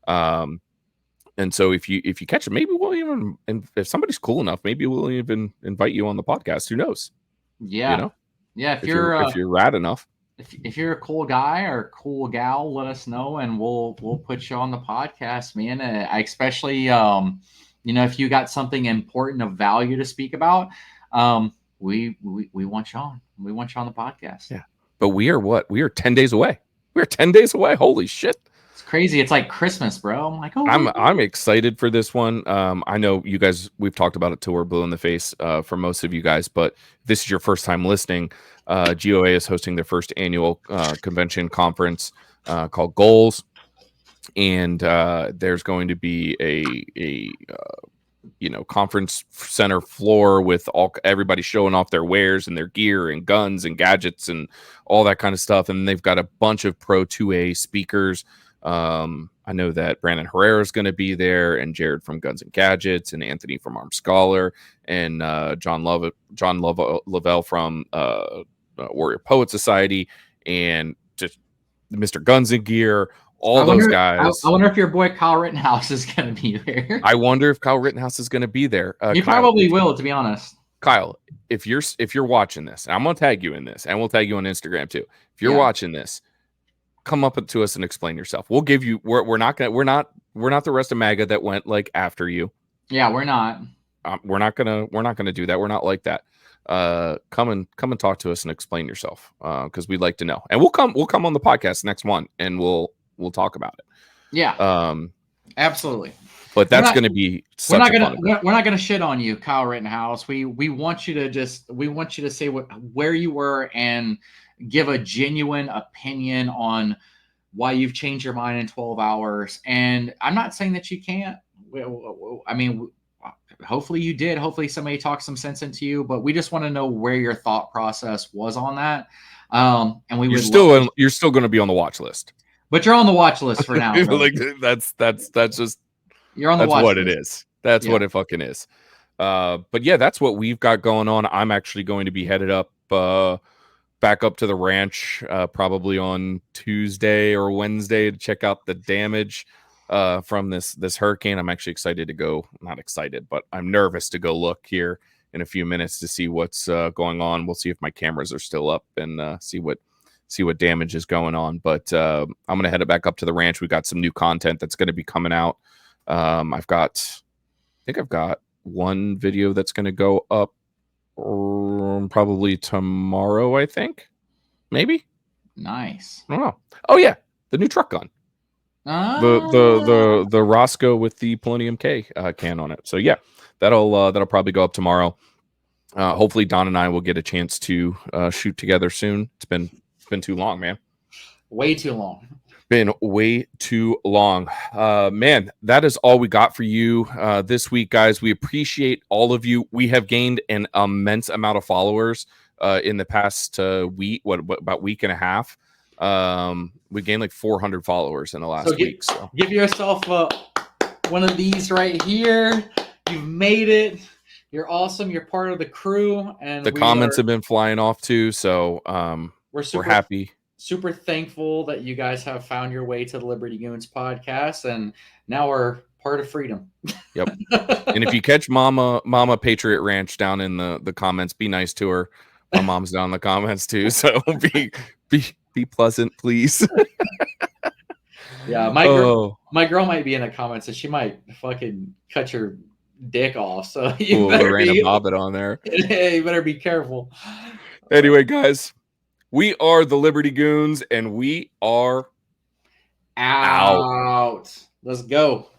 And so if you catch it, maybe we'll even, and if somebody's cool enough, maybe we'll even invite you on the podcast. Who knows? Yeah. You know? Yeah. If you're rad enough. If you're a cool guy or a cool gal, let us know and we'll put you on the podcast, man. I especially if you got something important of value to speak about, we want you on. We want you on the podcast. Yeah. But we are 10 days away. We're 10 days away. Holy shit. It's crazy. It's like Christmas, bro. I'm like, I'm excited for this one. I know you guys, we've talked about it till we're blue in the face for most of you guys, but if this is your first time listening, GOA is hosting their first annual convention conference called Goals. And there's going to be a conference center floor with everybody showing off their wares and their gear and guns and gadgets and all that kind of stuff. And they've got a bunch of Pro 2A speakers. I know that Brandon Herrera is going to be there, and Jared from Guns and Gadgets, and Anthony from Armed Scholar, and John Lavelle from Warrior Poet Society, and just Mr. Guns and Gear. Those guys. I wonder if your boy Kyle Rittenhouse is going to be there. I wonder if Kyle Rittenhouse is going to be there. He probably will, to be honest. Kyle, if you're watching this, and I'm going to tag you in this, and we'll tag you on Instagram too. If you're watching this, come up to us and explain yourself. We'll give you. We're not the rest of MAGA that went like after you. Yeah, we're not. We're not gonna do that. We're not like that. Come and talk to us and explain yourself, because we'd like to know. And we'll come on the podcast next one, and we'll talk about it. Yeah. Absolutely. But that's going to be we're not going to shit on you, Kyle Rittenhouse. We want you to say where you were and give a genuine opinion on why you've changed your mind in 12 hours. And I'm not saying that you can't. I mean, hopefully you did. Hopefully somebody talked some sense into you, but we just want to know where your thought process was on that. And you're still going to be on the watch list. But you're on the watch list for now. Like that's just you're on the that's watch what list. It is. That's what it fucking is. But yeah, that's what we've got going on. I'm actually going to be headed up back up to the ranch probably on Tuesday or Wednesday to check out the damage from this hurricane. I'm actually excited to go. Not excited, but I'm nervous to go look here in a few minutes to see what's going on. We'll see if my cameras are still up and see what damage is going on. But I'm going to head it back up to the ranch. We got some new content that's going to be coming out. I've got one video that's going to go up probably tomorrow, I think. Maybe. Nice. I don't know. Oh yeah, the new truck gun. The Roscoe with the Polonium K can on it. So yeah, that'll probably go up tomorrow. Hopefully Don and I will get a chance to shoot together soon. It's been too long, man. Way too long. Been way too long. Man, that is all we got for you this week, guys. We appreciate all of you. We have gained an immense amount of followers in the past week, about week and a half. We gained like 400 followers in the last week. So give yourself one of these right here. You've made it. You're awesome. You're part of the crew. And the comments have been flying off too. So we're happy. Super thankful that you guys have found your way to the Liberty Goons podcast, and now we're part of freedom. Yep. And if you catch Mama Patriot Ranch down in the comments, be nice to her. My mom's down in the comments too, so be pleasant, please. Yeah, my girl might be in the comments, and she might fucking cut your dick off. So you better be Bobbit on there. You better be careful. Anyway, guys. We are the Liberty Goons, and we are out. Let's go.